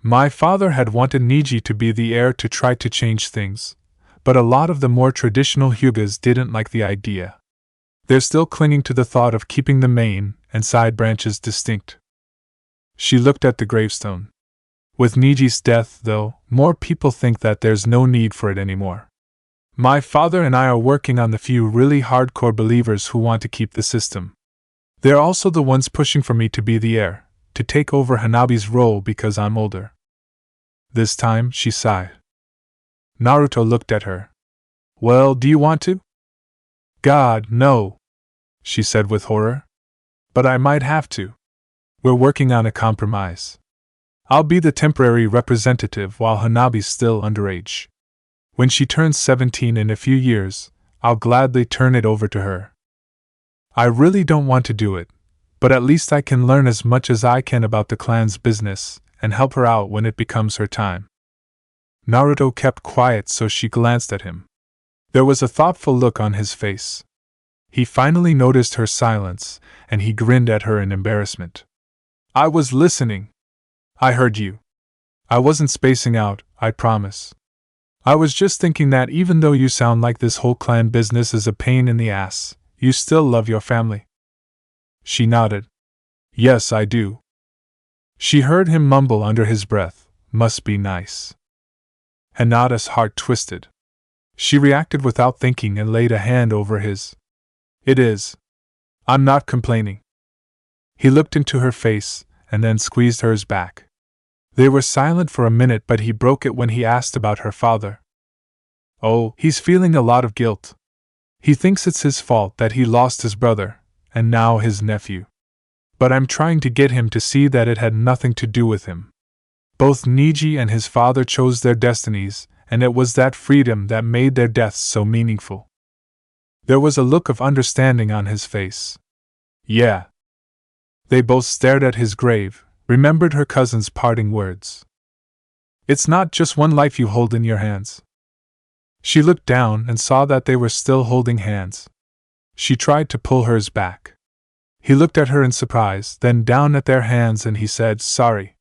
My father had wanted Niji to be the heir to try to change things, but a lot of the more traditional Hyugas didn't like the idea. They're still clinging to the thought of keeping the main and side branches distinct." She looked at the gravestone. "With Niji's death, though, more people think that there's no need for it anymore. My father and I are working on the few really hardcore believers who want to keep the system. They're also the ones pushing for me to be the heir, to take over Hanabi's role because I'm older." This time, she sighed. Naruto looked at her. "Well, do you want to?" "God, no," she said with horror. "But I might have to. We're working on a compromise. I'll be the temporary representative while Hanabi's still underage. When she turns 17 in a few years, I'll gladly turn it over to her. I really don't want to do it, but at least I can learn as much as I can about the clan's business and help her out when it becomes her time." Naruto kept quiet, so she glanced at him. There was a thoughtful look on his face. He finally noticed her silence, and he grinned at her in embarrassment. I was listening. I heard you. I wasn't spacing out, I promise. I was just thinking that even though you sound like this whole clan business is a pain in the ass, you still love your family. She nodded. Yes, I do. She heard him mumble under his breath, must be nice. Hinata's heart twisted. She reacted without thinking and laid a hand over his. It is. I'm not complaining. He looked into her face, and then squeezed hers back. They were silent for a minute, but he broke it when he asked about her father. Oh, he's feeling a lot of guilt. He thinks it's his fault that he lost his brother, and now his nephew. But I'm trying to get him to see that it had nothing to do with him. Both Niji and his father chose their destinies, and it was that freedom that made their deaths so meaningful. There was a look of understanding on his face. Yeah. They both stared at his grave, remembered her cousin's parting words. It's not just one life you hold in your hands. She looked down and saw that they were still holding hands. She tried to pull hers back. He looked at her in surprise, then down at their hands, and he said, sorry.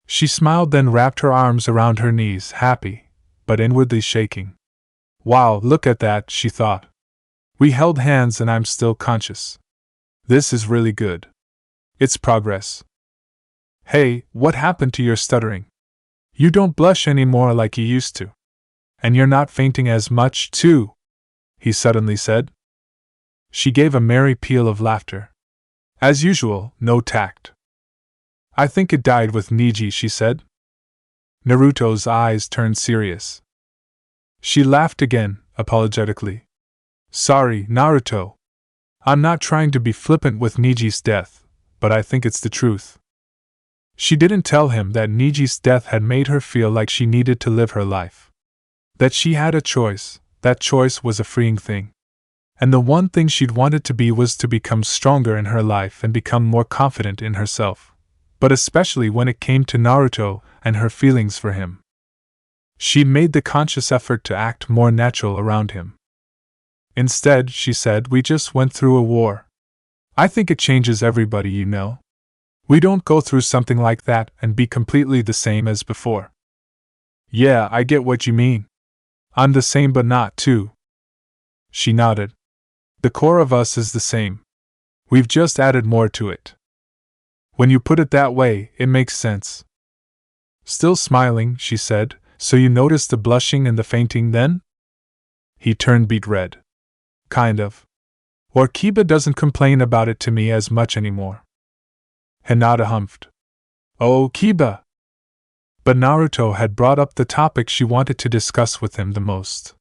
She smiled, then wrapped her arms around her knees, happy, but inwardly shaking. Wow, look at that, she thought. We held hands and I'm still conscious. This is really good. It's progress. Hey, what happened to your stuttering? You don't blush anymore like you used to. And you're not fainting as much, too, he suddenly said. She gave a merry peal of laughter. As usual, no tact. I think it died with Niji, she said. Naruto's eyes turned serious. She laughed again, apologetically. Sorry, Naruto. I'm not trying to be flippant with Niji's death, but I think it's the truth. She didn't tell him that Niji's death had made her feel like she needed to live her life. That she had a choice, that choice was a freeing thing. And the one thing she'd wanted to be was to become stronger in her life and become more confident in herself. But especially when it came to Naruto and her feelings for him. She'd made the conscious effort to act more natural around him. Instead, she said, we just went through a war. I think it changes everybody, you know. We don't go through something like that and be completely the same as before. Yeah, I get what you mean. I'm the same but not too. She nodded. The core of us is the same. We've just added more to it. When you put it that way, it makes sense. Still smiling, she said, so you noticed the blushing and the fainting then? He turned beet red. Kind of. Or Kiba doesn't complain about it to me as much anymore. Hinata humphed. Oh, Kiba! But Naruto had brought up the topic she wanted to discuss with him the most.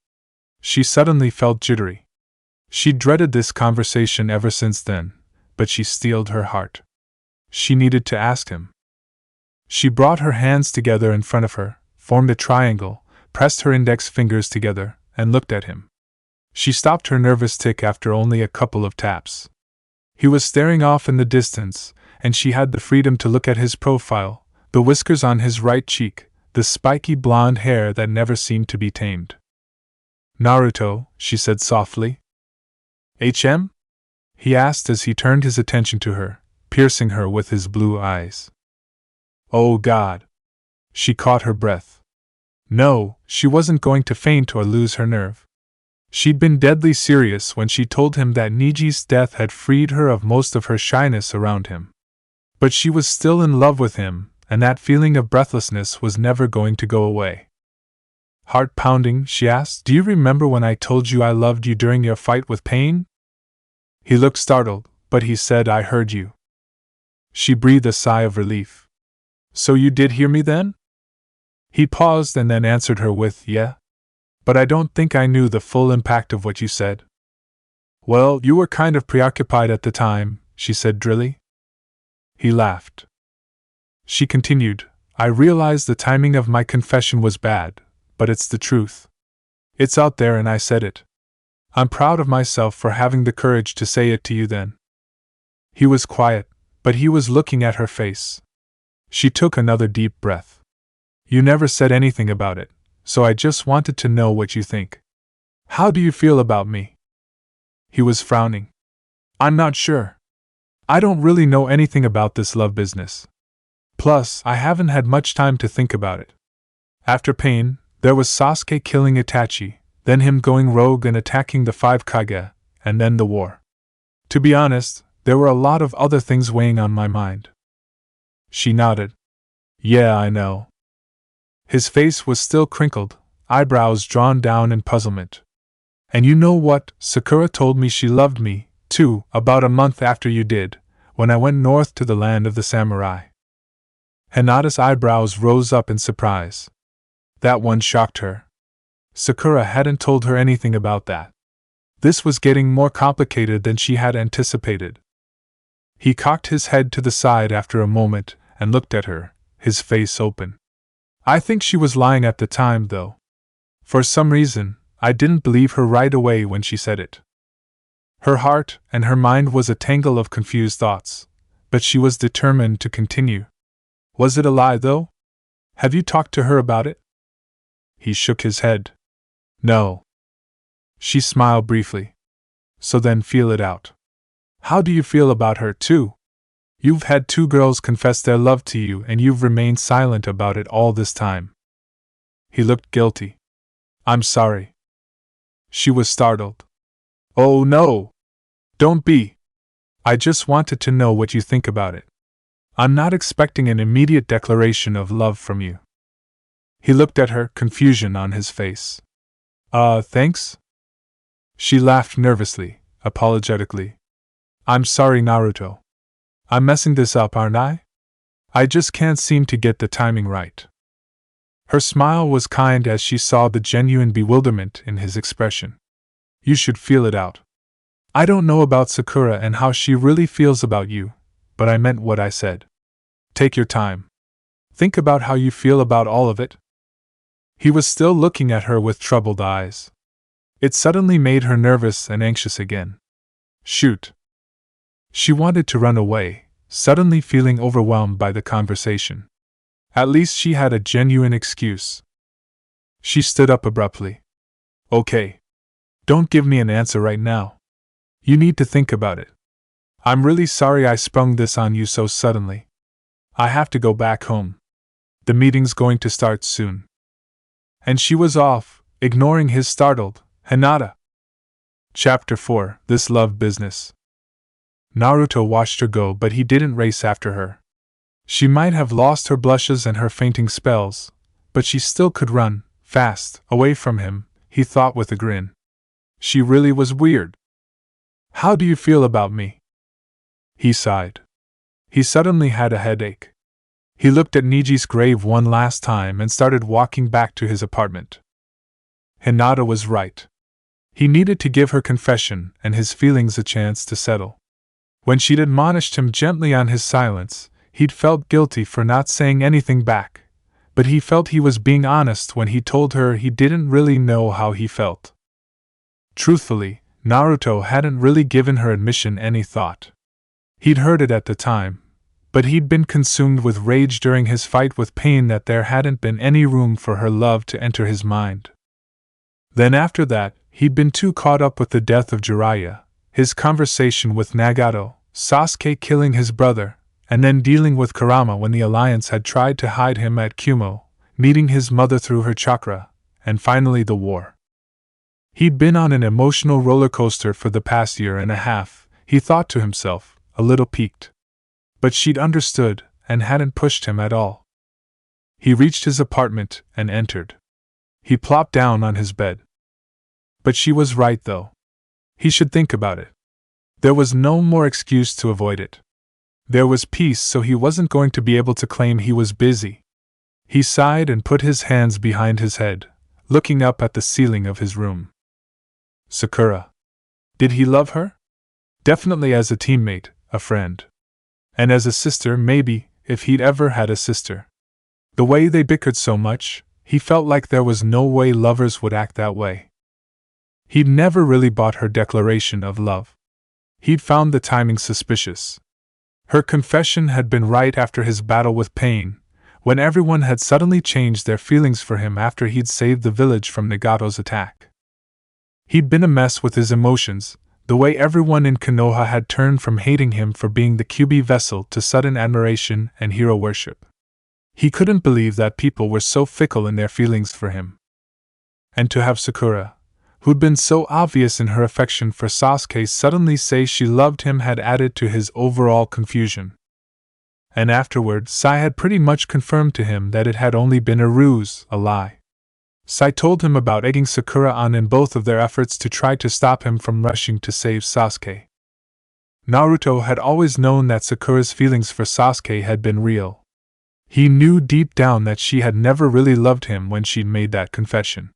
She suddenly felt jittery. She dreaded this conversation ever since then, but she steeled her heart. She needed to ask him. She brought her hands together in front of her, formed a triangle, pressed her index fingers together, and looked at him. She stopped her nervous tick after only a couple of taps. He was staring off in the distance, and she had the freedom to look at his profile, the whiskers on his right cheek, the spiky blonde hair that never seemed to be tamed. Naruto, she said softly. HM? He asked as he turned his attention to her, piercing her with his blue eyes. Oh God! She caught her breath. No, she wasn't going to faint or lose her nerve. She'd been deadly serious when she told him that Niji's death had freed her of most of her shyness around him. But she was still in love with him, and that feeling of breathlessness was never going to go away. Heart pounding, she asked, do you remember when I told you I loved you during your fight with Pain? He looked startled, but he said, I heard you. She breathed a sigh of relief. So you did hear me then? He paused and then answered her with, yeah. But I don't think I knew the full impact of what you said. Well, you were kind of preoccupied at the time, she said drily. He laughed. She continued, I realized the timing of my confession was bad, but it's the truth. It's out there and I said it. I'm proud of myself for having the courage to say it to you then. He was quiet, but he was looking at her face. She took another deep breath. You never said anything about it, so I just wanted to know what you think. How do you feel about me? He was frowning. I'm not sure. I don't really know anything about this love business. Plus, I haven't had much time to think about it. After Pain, there was Sasuke killing Itachi, then him going rogue and attacking the 5 Kage, and then the war. To be honest, there were a lot of other things weighing on my mind. She nodded. Yeah, I know. His face was still crinkled, eyebrows drawn down in puzzlement. And you know what? Sakura told me she loved me, too, about a month after you did, when I went north to the land of the samurai. Hinata's eyebrows rose up in surprise. That one shocked her. Sakura hadn't told her anything about that. This was getting more complicated than she had anticipated. He cocked his head to the side after a moment and looked at her, his face open. I think she was lying at the time, though. For some reason, I didn't believe her right away when she said it. Her heart and her mind was a tangle of confused thoughts, but she was determined to continue. Was it a lie, though? Have you talked to her about it? He shook his head. No. She smiled briefly. So then feel it out. How do you feel about her, too? You've had 2 girls confess their love to you and you've remained silent about it all this time. He looked guilty. I'm sorry. She was startled. Oh no! Don't be! I just wanted to know what you think about it. I'm not expecting an immediate declaration of love from you. He looked at her, confusion on his face. Thanks? She laughed nervously, apologetically. I'm sorry, Naruto. I'm messing this up, aren't I? I just can't seem to get the timing right. Her smile was kind as she saw the genuine bewilderment in his expression. You should feel it out. I don't know about Sakura and how she really feels about you, but I meant what I said. Take your time. Think about how you feel about all of it. He was still looking at her with troubled eyes. It suddenly made her nervous and anxious again. Shoot. She wanted to run away, suddenly feeling overwhelmed by the conversation. At least she had a genuine excuse. She stood up abruptly. Okay. Don't give me an answer right now. You need to think about it. I'm really sorry I sprung this on you so suddenly. I have to go back home. The meeting's going to start soon. And she was off, ignoring his startled, Hinata. Chapter 4: This Love Business. Naruto watched her go, but he didn't race after her. She might have lost her blushes and her fainting spells, but she still could run, fast, away from him, he thought with a grin. She really was weird. How do you feel about me? He sighed. He suddenly had a headache. He looked at Niji's grave one last time and started walking back to his apartment. Hinata was right. He needed to give her confession and his feelings a chance to settle. When she'd admonished him gently on his silence, he'd felt guilty for not saying anything back, but he felt he was being honest when he told her he didn't really know how he felt. Truthfully, Naruto hadn't really given her admission any thought. He'd heard it at the time, but he'd been consumed with rage during his fight with Pain that there hadn't been any room for her love to enter his mind. Then after that, he'd been too caught up with the death of Jiraiya, his conversation with Nagato, Sasuke killing his brother, and then dealing with Kurama when the Alliance had tried to hide him at Kumo, meeting his mother through her chakra, and finally the war. He'd been on an emotional roller coaster for the past year and a half, he thought to himself, a little piqued. But she'd understood, and hadn't pushed him at all. He reached his apartment and entered. He plopped down on his bed. But she was right, though. He should think about it. There was no more excuse to avoid it. There was peace, so he wasn't going to be able to claim he was busy. He sighed and put his hands behind his head, looking up at the ceiling of his room. Sakura. Did he love her? Definitely as a teammate, a friend. And as a sister, maybe, if he'd ever had a sister. The way they bickered so much, he felt like there was no way lovers would act that way. He'd never really bought her declaration of love. He'd found the timing suspicious. Her confession had been right after his battle with Pain, when everyone had suddenly changed their feelings for him after he'd saved the village from Nagato's attack. He'd been a mess with his emotions, the way everyone in Konoha had turned from hating him for being the QB vessel to sudden admiration and hero worship. He couldn't believe that people were so fickle in their feelings for him. And to have Sakura, who'd been so obvious in her affection for Sasuke, suddenly say she loved him had added to his overall confusion. And afterward, Sai had pretty much confirmed to him that it had only been a ruse, a lie. Sai told him about egging Sakura on in both of their efforts to try to stop him from rushing to save Sasuke. Naruto had always known that Sakura's feelings for Sasuke had been real. He knew deep down that she had never really loved him when she'd made that confession.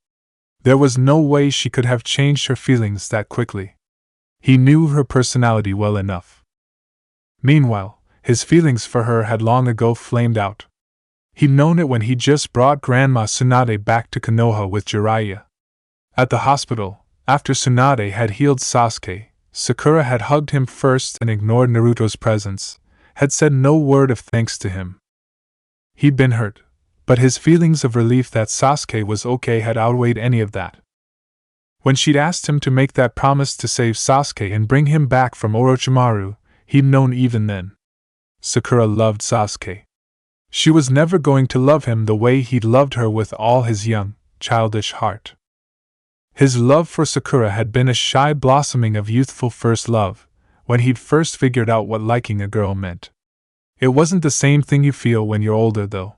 There was no way she could have changed her feelings that quickly. He knew her personality well enough. Meanwhile, his feelings for her had long ago flamed out. He'd known it when he just brought Grandma Tsunade back to Konoha with Jiraiya. At the hospital, after Tsunade had healed Sasuke, Sakura had hugged him first and ignored Naruto's presence, had said no word of thanks to him. He'd been hurt, but his feelings of relief that Sasuke was okay had outweighed any of that. When she'd asked him to make that promise to save Sasuke and bring him back from Orochimaru, he'd known even then. Sakura loved Sasuke. She was never going to love him the way he'd loved her with all his young, childish heart. His love for Sakura had been a shy blossoming of youthful first love, when he'd first figured out what liking a girl meant. It wasn't the same thing you feel when you're older, though.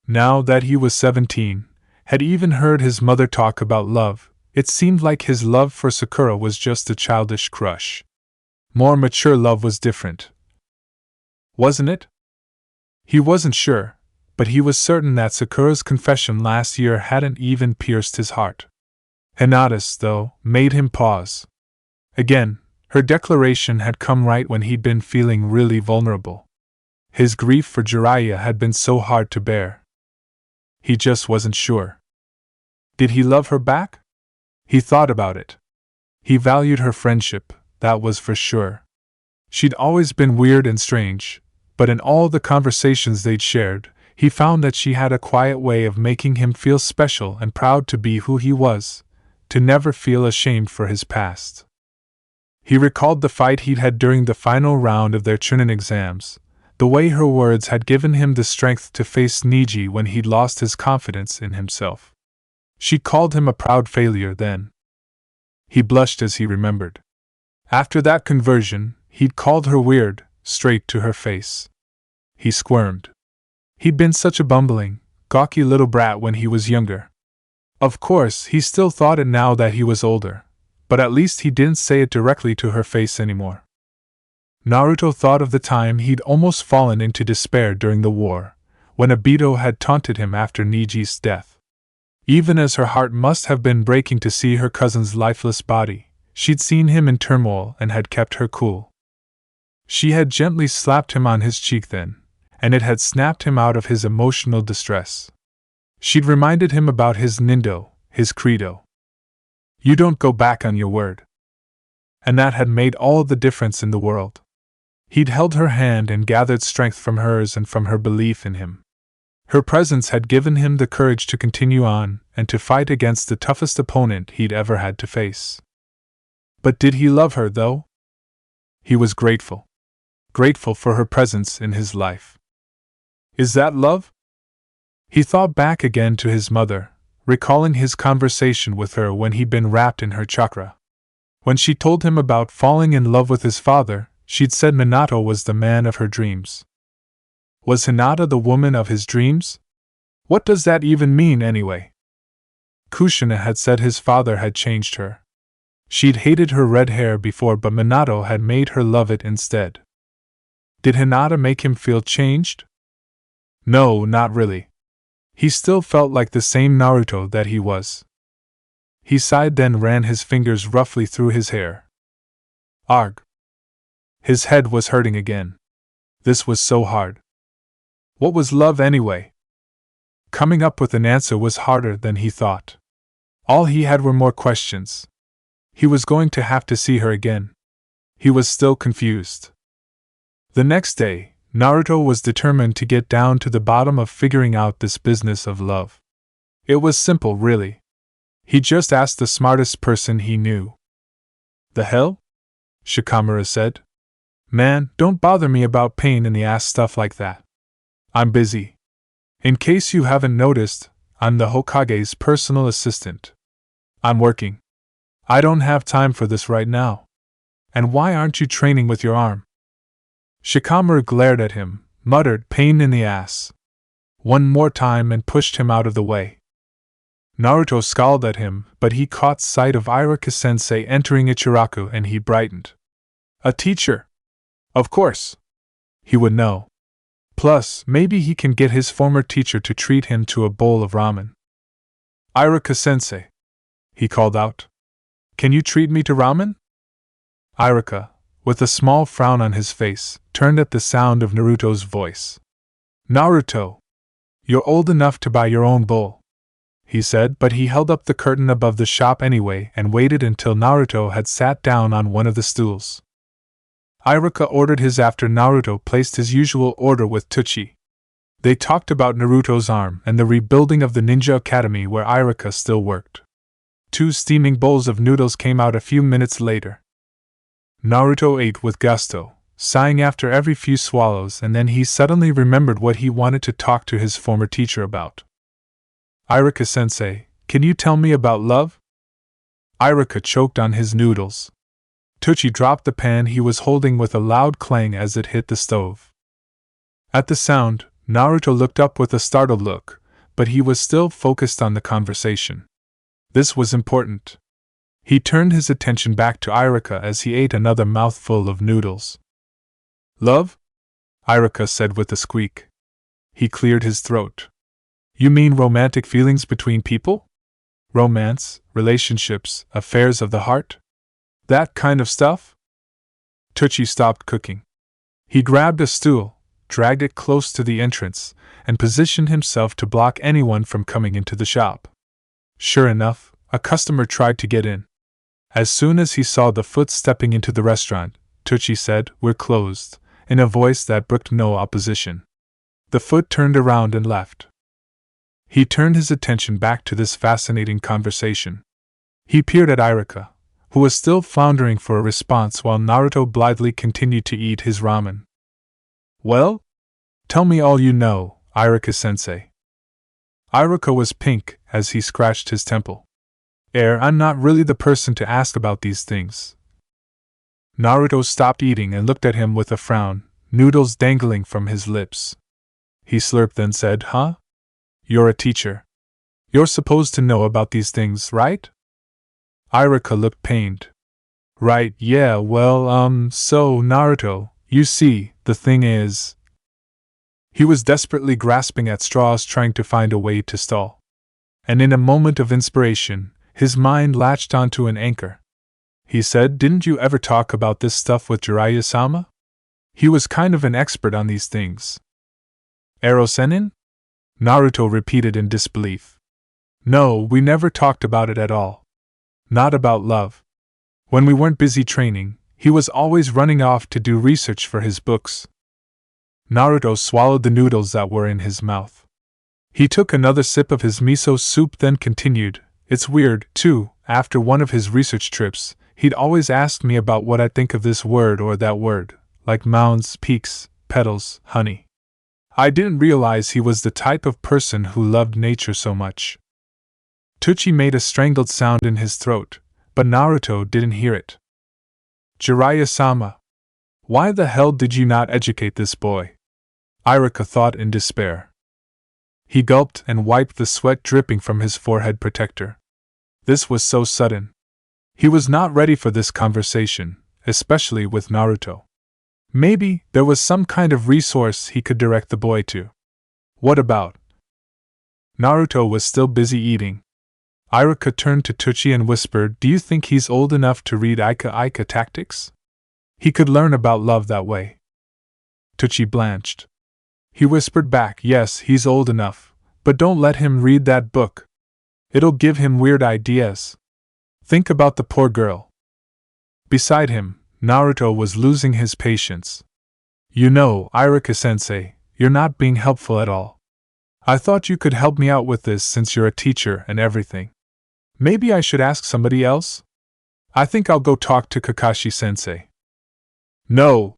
Now that he was 17, had even heard his mother talk about love, it seemed like his love for Sakura was just a childish crush. More mature love was different. Wasn't it? He wasn't sure, but he was certain that Sakura's confession last year hadn't even pierced his heart. Hinata's, though, made him pause. Again, her declaration had come right when he'd been feeling really vulnerable. His grief for Jiraiya had been so hard to bear. He just wasn't sure. Did he love her back? He thought about it. He valued her friendship, that was for sure. She'd always been weird and strange, but in all the conversations they'd shared, he found that she had a quiet way of making him feel special and proud to be who he was, to never feel ashamed for his past. He recalled the fight he'd had during the final round of their Chunin exams, the way her words had given him the strength to face Neji when he'd lost his confidence in himself. She called him a proud failure then. He blushed as he remembered. After that conversion, he'd called her weird, straight to her face. He squirmed. He'd been such a bumbling, gawky little brat when he was younger. Of course, he still thought it now that he was older, but at least he didn't say it directly to her face anymore. Naruto thought of the time he'd almost fallen into despair during the war, when Obito had taunted him after Neji's death. Even as her heart must have been breaking to see her cousin's lifeless body, she'd seen him in turmoil and had kept her cool. She had gently slapped him on his cheek then, and it had snapped him out of his emotional distress. She'd reminded him about his nindo, his credo. You don't go back on your word. And that had made all the difference in the world. He'd held her hand and gathered strength from hers and from her belief in him. Her presence had given him the courage to continue on and to fight against the toughest opponent he'd ever had to face. But did he love her, though? He was grateful. Grateful for her presence in his life. Is that love? He thought back again to his mother, recalling his conversation with her when he'd been wrapped in her chakra. When she told him about falling in love with his father, she'd said Minato was the man of her dreams. Was Hinata the woman of his dreams? What does that even mean anyway? Kushina had said his father had changed her. She'd hated her red hair before, but Minato had made her love it instead. Did Hinata make him feel changed? No, not really. He still felt like the same Naruto that he was. He sighed, then ran his fingers roughly through his hair. Arg. His head was hurting again. This was so hard. What was love anyway? Coming up with an answer was harder than he thought. All he had were more questions. He was going to have to see her again. He was still confused. The next day, Naruto was determined to get down to the bottom of figuring out this business of love. It was simple, really. He just asked the smartest person he knew. The hell? Shikamaru said. Man, don't bother me about pain in the ass stuff like that. I'm busy. In case you haven't noticed, I'm the Hokage's personal assistant. I'm working. I don't have time for this right now. And why aren't you training with your arm? Shikamaru glared at him, muttered pain in the ass one more time and pushed him out of the way. Naruto scowled at him, but he caught sight of Iruka-sensei entering Ichiraku and he brightened. A teacher? Of course. He would know. Plus, maybe he can get his former teacher to treat him to a bowl of ramen. Iruka-sensei, he called out. Can you treat me to ramen? Iruka, with a small frown on his face, turned at the sound of Naruto's voice. Naruto, you're old enough to buy your own bowl, he said, but he held up the curtain above the shop anyway and waited until Naruto had sat down on one of the stools. Iruka ordered his after Naruto placed his usual order with Teuchi. They talked about Naruto's arm and the rebuilding of the ninja academy where Iruka still worked. 2 steaming bowls of noodles came out a few minutes later. Naruto ate with gusto, sighing after every few swallows, and then he suddenly remembered what he wanted to talk to his former teacher about. Iruka-sensei, can you tell me about love? Iruka choked on his noodles. Teuchi dropped the pan he was holding with a loud clang as it hit the stove. At the sound, Naruto looked up with a startled look, but he was still focused on the conversation. This was important. He turned his attention back to Iruka as he ate another mouthful of noodles. Love? Iruka said with a squeak. He cleared his throat. You mean romantic feelings between people? Romance, relationships, affairs of the heart? That kind of stuff? Teuchi stopped cooking. He grabbed a stool, dragged it close to the entrance, and positioned himself to block anyone from coming into the shop. Sure enough, a customer tried to get in. As soon as he saw the foot stepping into the restaurant, Teuchi said, "We're closed," in a voice that brooked no opposition. The foot turned around and left. He turned his attention back to this fascinating conversation. He peered at Iruka, who was still floundering for a response while Naruto blithely continued to eat his ramen. Well? Tell me all you know, Iruka-sensei. Iruka was pink as he scratched his temple. I'm not really the person to ask about these things. Naruto stopped eating and looked at him with a frown, noodles dangling from his lips. He slurped then said, Huh? You're a teacher. You're supposed to know about these things, right? Iruka looked pained. Right, yeah, well, so Naruto, you see, the thing is... He was desperately grasping at straws trying to find a way to stall. And in a moment of inspiration, his mind latched onto an anchor. He said, Didn't you ever talk about this stuff with Jiraiya-sama? He was kind of an expert on these things. Ero-sennin? Naruto repeated in disbelief. No, we never talked about it at all. Not about love. When we weren't busy training, he was always running off to do research for his books. Naruto swallowed the noodles that were in his mouth. He took another sip of his miso soup then continued, It's weird, too, after one of his research trips, he'd always ask me about what I think of this word or that word, like mounds, peaks, petals, honey. I didn't realize he was the type of person who loved nature so much. Teuchi made a strangled sound in his throat, but Naruto didn't hear it. Jiraiya-sama. Why the hell did you not educate this boy? Iruka thought in despair. He gulped and wiped the sweat dripping from his forehead protector. This was so sudden. He was not ready for this conversation, especially with Naruto. Maybe there was some kind of resource he could direct the boy to. What about? Naruto was still busy eating. Iruka turned to Teuchi and whispered, Do you think he's old enough to read Ika tactics? He could learn about love that way. Teuchi blanched. He whispered back, Yes, he's old enough, but don't let him read that book. It'll give him weird ideas. Think about the poor girl. Beside him, Naruto was losing his patience. You know, Iruka-sensei, you're not being helpful at all. I thought you could help me out with this since you're a teacher and everything. Maybe I should ask somebody else? I think I'll go talk to Kakashi-sensei. No!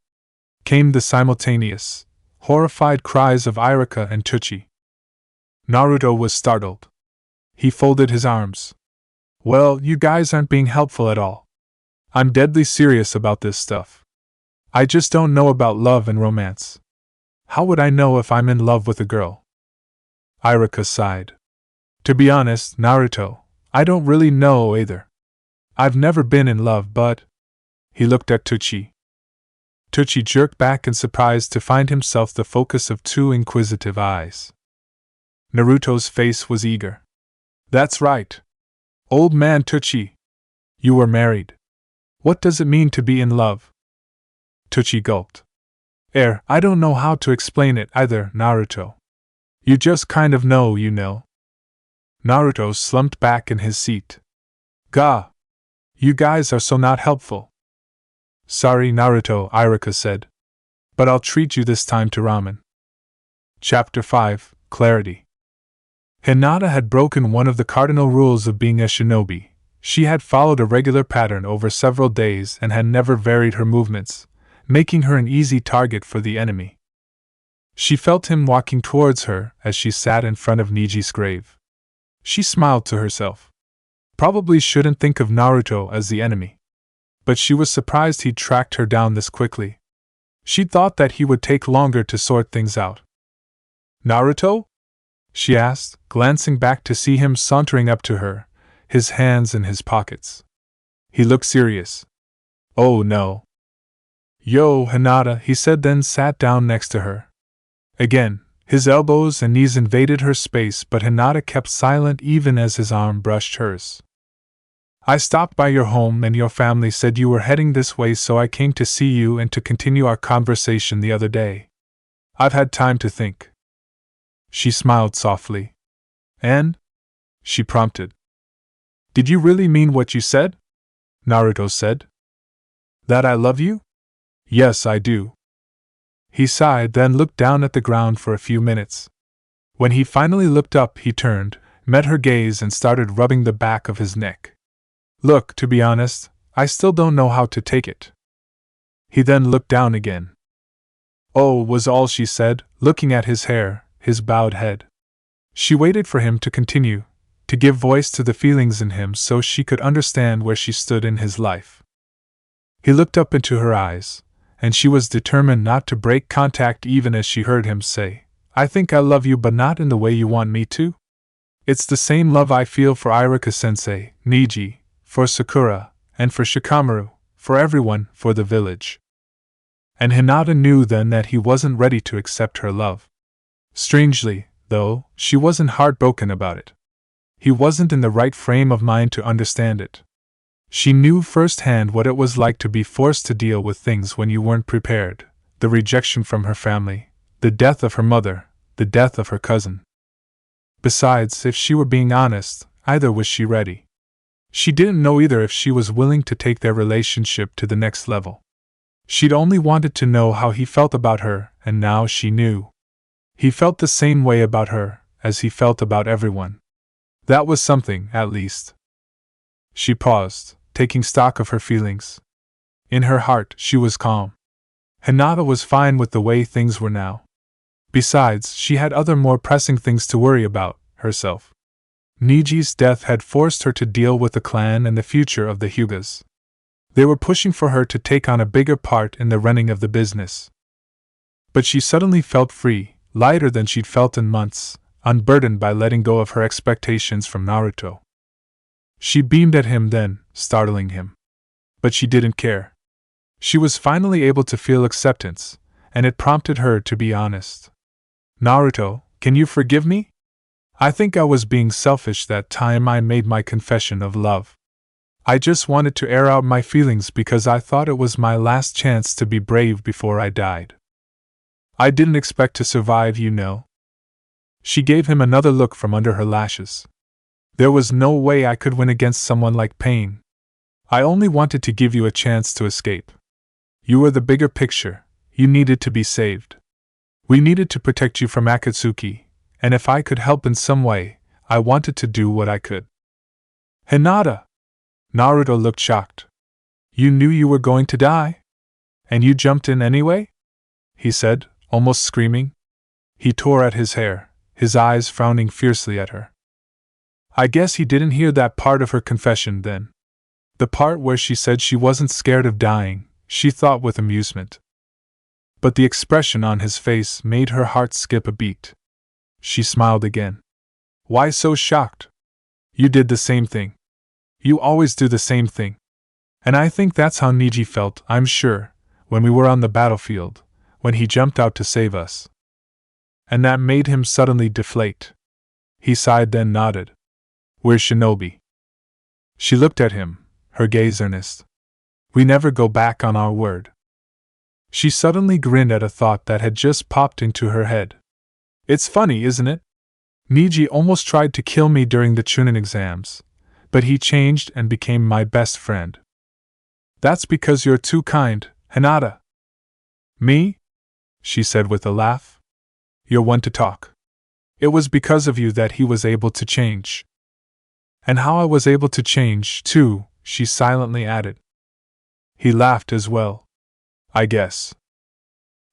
Came the simultaneous, horrified cries of Irika and Tuchi. Naruto was startled. He folded his arms. Well, you guys aren't being helpful at all. I'm deadly serious about this stuff. I just don't know about love and romance. How would I know if I'm in love with a girl? Irika sighed. To be honest, Naruto, I don't really know either. I've never been in love, but... He looked at Tuchi. Tuchi jerked back in surprise to find himself the focus of two inquisitive eyes. Naruto's face was eager. That's right. Old man Tuchi. You were married. What does it mean to be in love? Tuchi gulped. I don't know how to explain it either, Naruto. You just kind of know, you know. Naruto slumped back in his seat. Gah! You guys are so not helpful. Sorry, Naruto, Irika said. But I'll treat you this time to ramen. Chapter 5, Clarity. Hinata had broken one of the cardinal rules of being a shinobi. She had followed a regular pattern over several days and had never varied her movements, making her an easy target for the enemy. She felt him walking towards her as she sat in front of Niji's grave. She smiled to herself. Probably shouldn't think of Naruto as the enemy. But she was surprised he'd tracked her down this quickly. She'd thought that he would take longer to sort things out. Naruto? She asked, glancing back to see him sauntering up to her, his hands in his pockets. He looked serious. Oh no. Yo, Hinata, he said, then sat down next to her. Again, his elbows and knees invaded her space, but Hinata kept silent even as his arm brushed hers. I stopped by your home and your family said you were heading this way, so I came to see you and to continue our conversation the other day. I've had time to think. She smiled softly. And? She prompted. Did you really mean what you said? Naruto said. That I love you? Yes, I do. He sighed, then looked down at the ground for a few minutes. When he finally looked up, he turned, met her gaze, and started rubbing the back of his neck. Look, to be honest, I still don't know how to take it. He then looked down again. Oh, was all she said, looking at his hair, his bowed head. She waited for him to continue, to give voice to the feelings in him so she could understand where she stood in his life. He looked up into her eyes, and she was determined not to break contact even as she heard him say, I think I love you, but not in the way you want me to. It's the same love I feel for Irika-sensei, Niji, for Sakura, and for Shikamaru, for everyone, for the village. And Hinata knew then that he wasn't ready to accept her love. Strangely, though, she wasn't heartbroken about it. He wasn't in the right frame of mind to understand it. She knew firsthand what it was like to be forced to deal with things when you weren't prepared, the rejection from her family, the death of her mother, the death of her cousin. Besides, if she were being honest, either was she ready. She didn't know either if she was willing to take their relationship to the next level. She'd only wanted to know how he felt about her, and now she knew. He felt the same way about her as he felt about everyone. That was something, at least. She paused, taking stock of her feelings. In her heart, she was calm. Hinata was fine with the way things were now. Besides, she had other more pressing things to worry about, herself. Niji's death had forced her to deal with the clan and the future of the Hyugas. They were pushing for her to take on a bigger part in the running of the business. But she suddenly felt free, lighter than she'd felt in months, unburdened by letting go of her expectations from Naruto. She beamed at him then, startling him. But she didn't care. She was finally able to feel acceptance, and it prompted her to be honest. Naruto, can you forgive me? I think I was being selfish that time I made my confession of love. I just wanted to air out my feelings because I thought it was my last chance to be brave before I died. I didn't expect to survive, you know. She gave him another look from under her lashes. There was no way I could win against someone like Pain. I only wanted to give you a chance to escape. You were the bigger picture, you needed to be saved. We needed to protect you from Akatsuki, and if I could help in some way, I wanted to do what I could. Hinata! Naruto looked shocked. You knew you were going to die? And you jumped in anyway? He said, almost screaming. He tore at his hair, his eyes frowning fiercely at her. I guess he didn't hear that part of her confession then. The part where she said she wasn't scared of dying, she thought with amusement. But the expression on his face made her heart skip a beat. She smiled again. Why so shocked? You did the same thing. You always do the same thing. And I think that's how Neji felt, I'm sure, when we were on the battlefield, when he jumped out to save us. And that made him suddenly deflate. He sighed, then nodded. We're shinobi. She looked at him, her gaze earnest. We never go back on our word. She suddenly grinned at a thought that had just popped into her head. It's funny, isn't it? Neji almost tried to kill me during the Chunin exams, but he changed and became my best friend. That's because you're too kind, Hinata. Me? She said with a laugh. You're one to talk. It was because of you that he was able to change. And how I was able to change, too, she silently added. He laughed as well. I guess.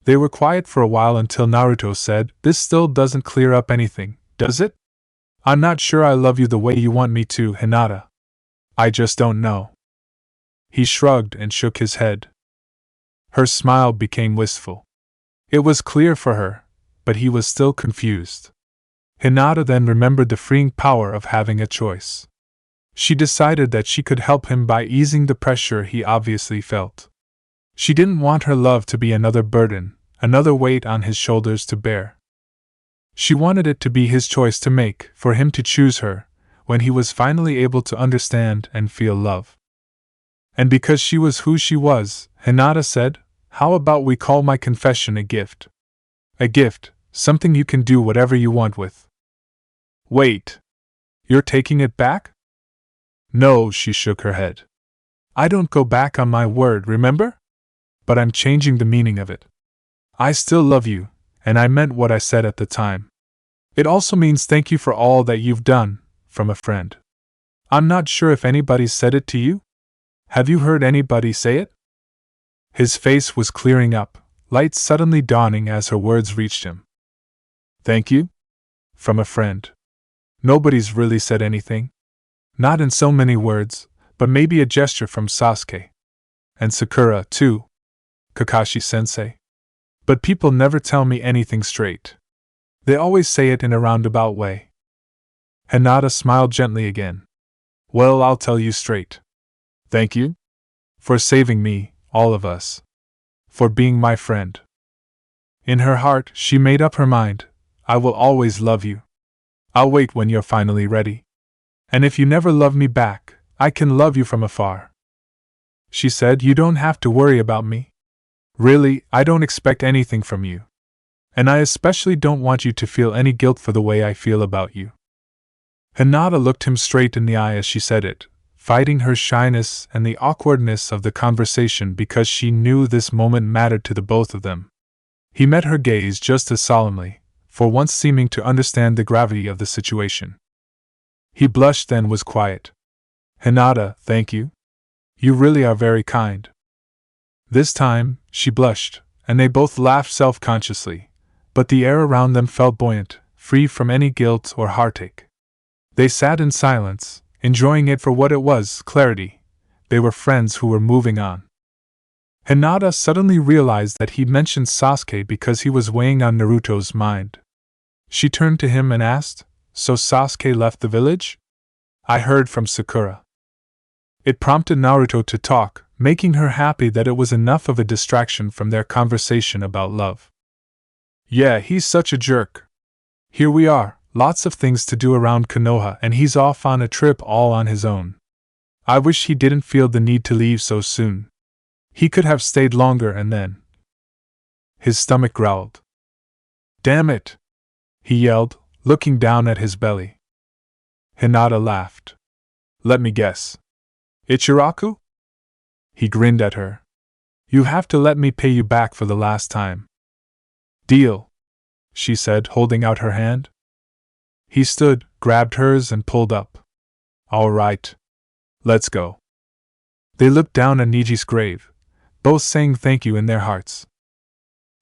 They were quiet for a while until Naruto said, This still doesn't clear up anything, does it? I'm not sure I love you the way you want me to, Hinata. I just don't know. He shrugged and shook his head. Her smile became wistful. It was clear for her, but he was still confused. Hinata then remembered the freeing power of having a choice. She decided that she could help him by easing the pressure he obviously felt. She didn't want her love to be another burden, another weight on his shoulders to bear. She wanted it to be his choice to make, for him to choose her, when he was finally able to understand and feel love. And because she was who she was, Hinata said, How about we call my confession a gift? A gift, something you can do whatever you want with. Wait. You're taking it back? No, she shook her head. I don't go back on my word, remember? But I'm changing the meaning of it. I still love you, and I meant what I said at the time. It also means thank you for all that you've done, from a friend. I'm not sure if anybody's said it to you? Have you heard anybody say it? His face was clearing up, light suddenly dawning as her words reached him. Thank you? From a friend. Nobody's really said anything. Not in so many words, but maybe a gesture from Sasuke. And Sakura, too. Kakashi-sensei. But people never tell me anything straight. They always say it in a roundabout way. Hinata smiled gently again. Well, I'll tell you straight. Thank you? For saving me, all of us. For being my friend. In her heart, she made up her mind. I will always love you. I'll wait when you're finally ready. And if you never love me back, I can love you from afar. She said, You don't have to worry about me. Really, I don't expect anything from you. And I especially don't want you to feel any guilt for the way I feel about you. Hinata looked him straight in the eye as she said it, fighting her shyness and the awkwardness of the conversation because she knew this moment mattered to the both of them. He met her gaze just as solemnly, for once seeming to understand the gravity of the situation. He blushed then was quiet. Hinata, thank you. You really are very kind. This time, she blushed, and they both laughed self-consciously, but the air around them felt buoyant, free from any guilt or heartache. They sat in silence, enjoying it for what it was, clarity. They were friends who were moving on. Hinata suddenly realized that he mentioned Sasuke because he was weighing on Naruto's mind. She turned to him and asked, So Sasuke left the village? I heard from Sakura. It prompted Naruto to talk, making her happy that it was enough of a distraction from their conversation about love. Yeah, he's such a jerk. Here we are, lots of things to do around Konoha, and he's off on a trip all on his own. I wish he didn't feel the need to leave so soon. He could have stayed longer and then. His stomach growled. Damn it! He yelled, looking down at his belly. Hinata laughed. Let me guess. Ichiraku? He grinned at her. You have to let me pay you back for the last time. Deal, she said, holding out her hand. He stood, grabbed hers and pulled up. All right, Let's go. They looked down at Niji's grave, both saying thank you in their hearts.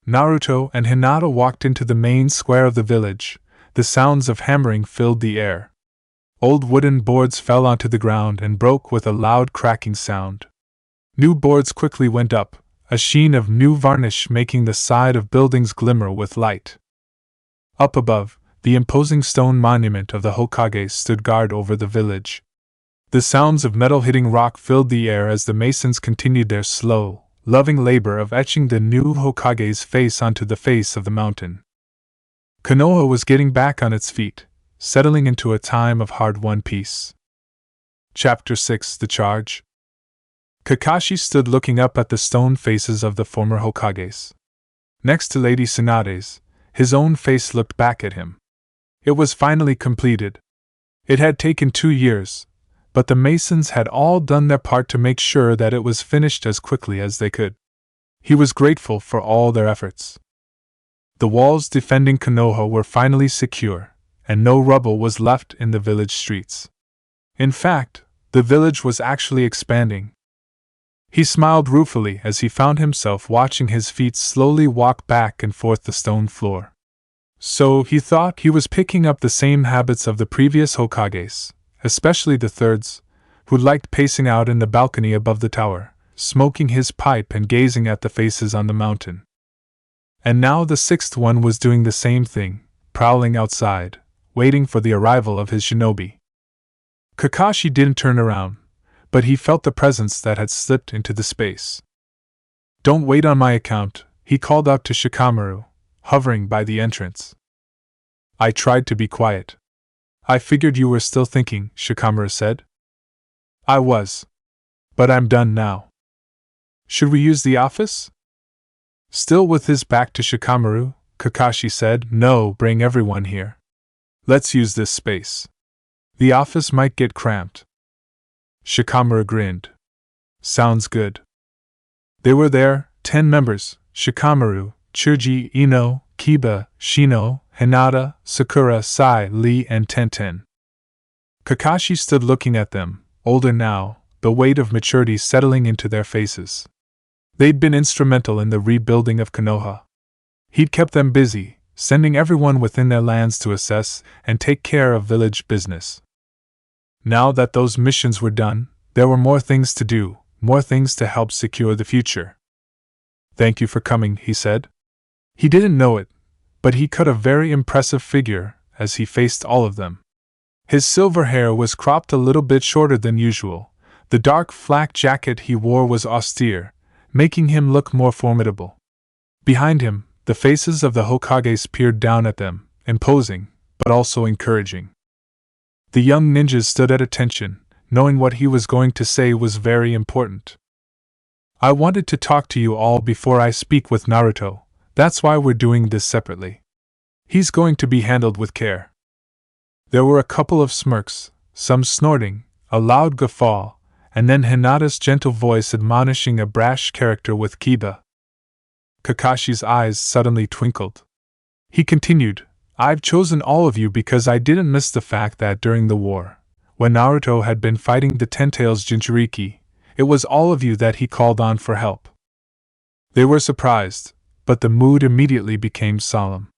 Naruto and Hinata walked into the main square of the village. The sounds of hammering filled the air. Old wooden boards fell onto the ground and broke with a loud cracking sound. New boards quickly went up, a sheen of new varnish making the side of buildings glimmer with light. Up above, the imposing stone monument of the Hokage stood guard over the village. The sounds of metal hitting rock filled the air as the masons continued their slow, loving labor of etching the new Hokage's face onto the face of the mountain. Konoha was getting back on its feet, settling into a time of hard-won peace. Chapter 6: The Charge. Kakashi stood looking up at the stone faces of the former Hokages. Next to Lady Tsunade's, his own face looked back at him. It was finally completed. It had taken 2 years, but the masons had all done their part to make sure that it was finished as quickly as they could. He was grateful for all their efforts. The walls defending Konoha were finally secure, and no rubble was left in the village streets. In fact, the village was actually expanding. He smiled ruefully as he found himself watching his feet slowly walk back and forth the stone floor. So he thought he was picking up the same habits of the previous Hokages, especially the thirds, who liked pacing out in the balcony above the tower, smoking his pipe and gazing at the faces on the mountain. And now the sixth one was doing the same thing, prowling outside, waiting for the arrival of his shinobi. Kakashi didn't turn around, but he felt the presence that had slipped into the space. "Don't wait on my account," he called out to Shikamaru, hovering by the entrance. I tried to be quiet. "I figured you were still thinking," Shikamaru said. "I was. But I'm done now. Should we use the office?" Still with his back to Shikamaru, Kakashi said, "No, bring everyone here. Let's use this space. The office might get cramped." Shikamaru grinned. "Sounds good." They were there, 10 members: Shikamaru, Chuji, Ino, Kiba, Shino, Hinata, Sakura, Sai, Lee, and Tenten. Kakashi stood looking at them, older now, the weight of maturity settling into their faces. They'd been instrumental in the rebuilding of Konoha. He'd kept them busy, sending everyone within their lands to assess and take care of village business. Now that those missions were done, there were more things to do, more things to help secure the future. "Thank you for coming," he said. He didn't know it, but he cut a very impressive figure as he faced all of them. His silver hair was cropped a little bit shorter than usual. The dark flak jacket he wore was austere, making him look more formidable. Behind him, the faces of the Hokages peered down at them, imposing, but also encouraging. The young ninjas stood at attention, knowing what he was going to say was very important. "I wanted to talk to you all before I speak with Naruto, that's why we're doing this separately. He's going to be handled with care." There were a couple of smirks, some snorting, a loud guffaw, and then Hinata's gentle voice admonishing a brash character with Kiba. Kakashi's eyes suddenly twinkled. He continued, "I've chosen all of you because I didn't miss the fact that during the war, when Naruto had been fighting the Ten-Tails Jinchuriki, it was all of you that he called on for help." They were surprised, but the mood immediately became solemn.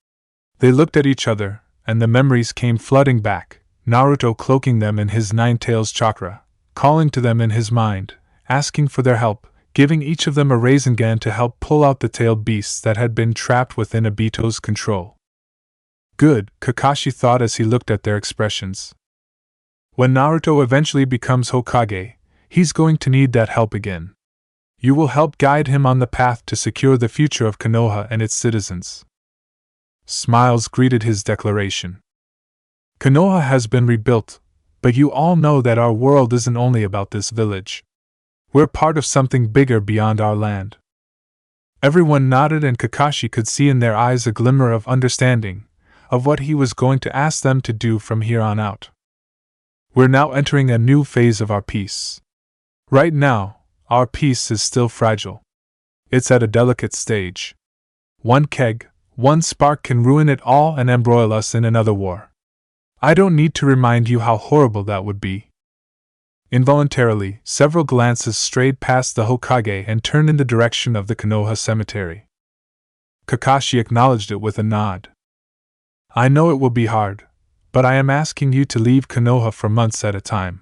They looked at each other, and the memories came flooding back, Naruto cloaking them in his Nine-Tails chakra, calling to them in his mind, asking for their help, giving each of them a Rasengan to help pull out the tailed beasts that had been trapped within Obito's control. Good, Kakashi thought as he looked at their expressions. When Naruto eventually becomes Hokage, he's going to need that help again. You will help guide him on the path to secure the future of Konoha and its citizens. Smiles greeted his declaration. Konoha has been rebuilt, but you all know that our world isn't only about this village. We're part of something bigger beyond our land. Everyone nodded, and Kakashi could see in their eyes a glimmer of understanding of what he was going to ask them to do from here on out. We're now entering a new phase of our peace. Right now, our peace is still fragile. It's at a delicate stage. One keg, one spark can ruin it all and embroil us in another war. I don't need to remind you how horrible that would be. Involuntarily, several glances strayed past the Hokage and turned in the direction of the Konoha cemetery. Kakashi acknowledged it with a nod. I know it will be hard, but I am asking you to leave Konoha for months at a time.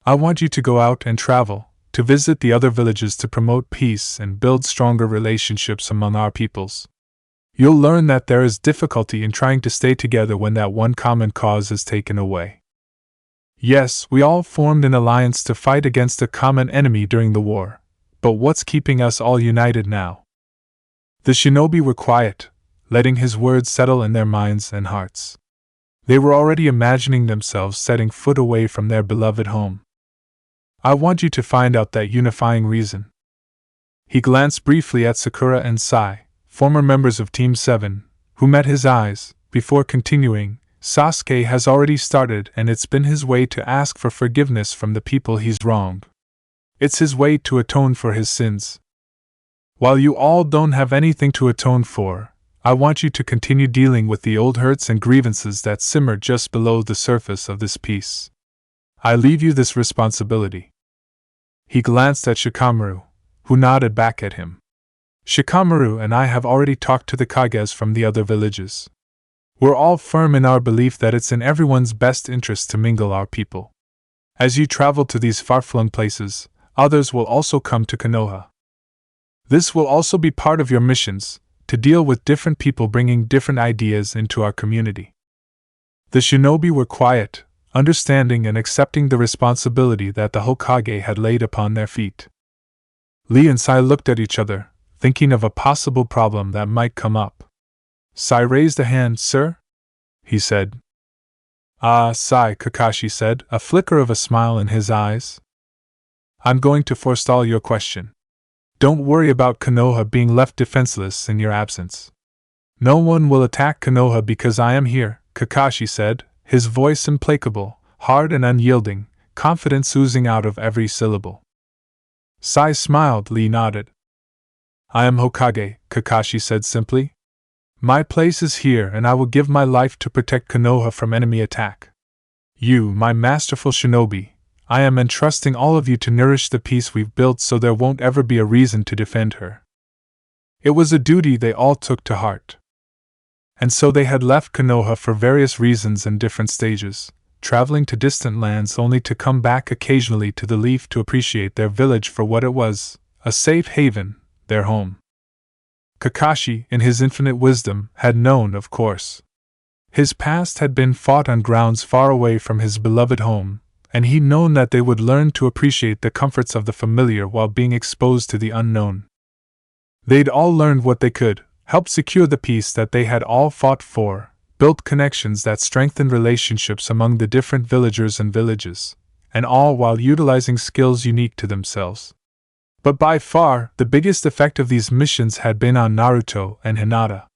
I want you to go out and travel, to visit the other villages to promote peace and build stronger relationships among our peoples. You'll learn that there is difficulty in trying to stay together when that one common cause is taken away. Yes, we all formed an alliance to fight against a common enemy during the war, but what's keeping us all united now? The shinobi were quiet, letting his words settle in their minds and hearts. They were already imagining themselves setting foot away from their beloved home. I want you to find out that unifying reason. He glanced briefly at Sakura and Sai, former members of Team 7, who met his eyes, before continuing. Sasuke has already started, and it's been his way to ask for forgiveness from the people he's wronged. It's his way to atone for his sins. While you all don't have anything to atone for, I want you to continue dealing with the old hurts and grievances that simmer just below the surface of this piece. I leave you this responsibility. He glanced at Shikamaru, who nodded back at him. Shikamaru and I have already talked to the Kages from the other villages. We're all firm in our belief that it's in everyone's best interest to mingle our people. As you travel to these far-flung places, others will also come to Konoha. This will also be part of your missions, to deal with different people bringing different ideas into our community. The shinobi were quiet, understanding and accepting the responsibility that the Hokage had laid upon their feet. Lee and Sai looked at each other, thinking of a possible problem that might come up. Sai raised a hand. Sir? He said. Ah, Sai, Kakashi said, a flicker of a smile in his eyes. I'm going to forestall your question. Don't worry about Konoha being left defenseless in your absence. No one will attack Konoha because I am here, Kakashi said, his voice implacable, hard and unyielding, confidence oozing out of every syllable. Sai smiled. Lee nodded. I am Hokage, Kakashi said simply. My place is here and I will give my life to protect Konoha from enemy attack. You, my masterful shinobi, I am entrusting all of you to nourish the peace we've built so there won't ever be a reason to defend her. It was a duty they all took to heart. And so they had left Konoha for various reasons and different stages, traveling to distant lands only to come back occasionally to the Leaf to appreciate their village for what it was, a safe haven, their home. Kakashi, in his infinite wisdom, had known, of course. His past had been fought on grounds far away from his beloved home, and he'd known that they would learn to appreciate the comforts of the familiar while being exposed to the unknown. They'd all learned what they could, helped secure the peace that they had all fought for, built connections that strengthened relationships among the different villagers and villages, and all while utilizing skills unique to themselves. But by far, the biggest effect of these missions had been on Naruto and Hinata.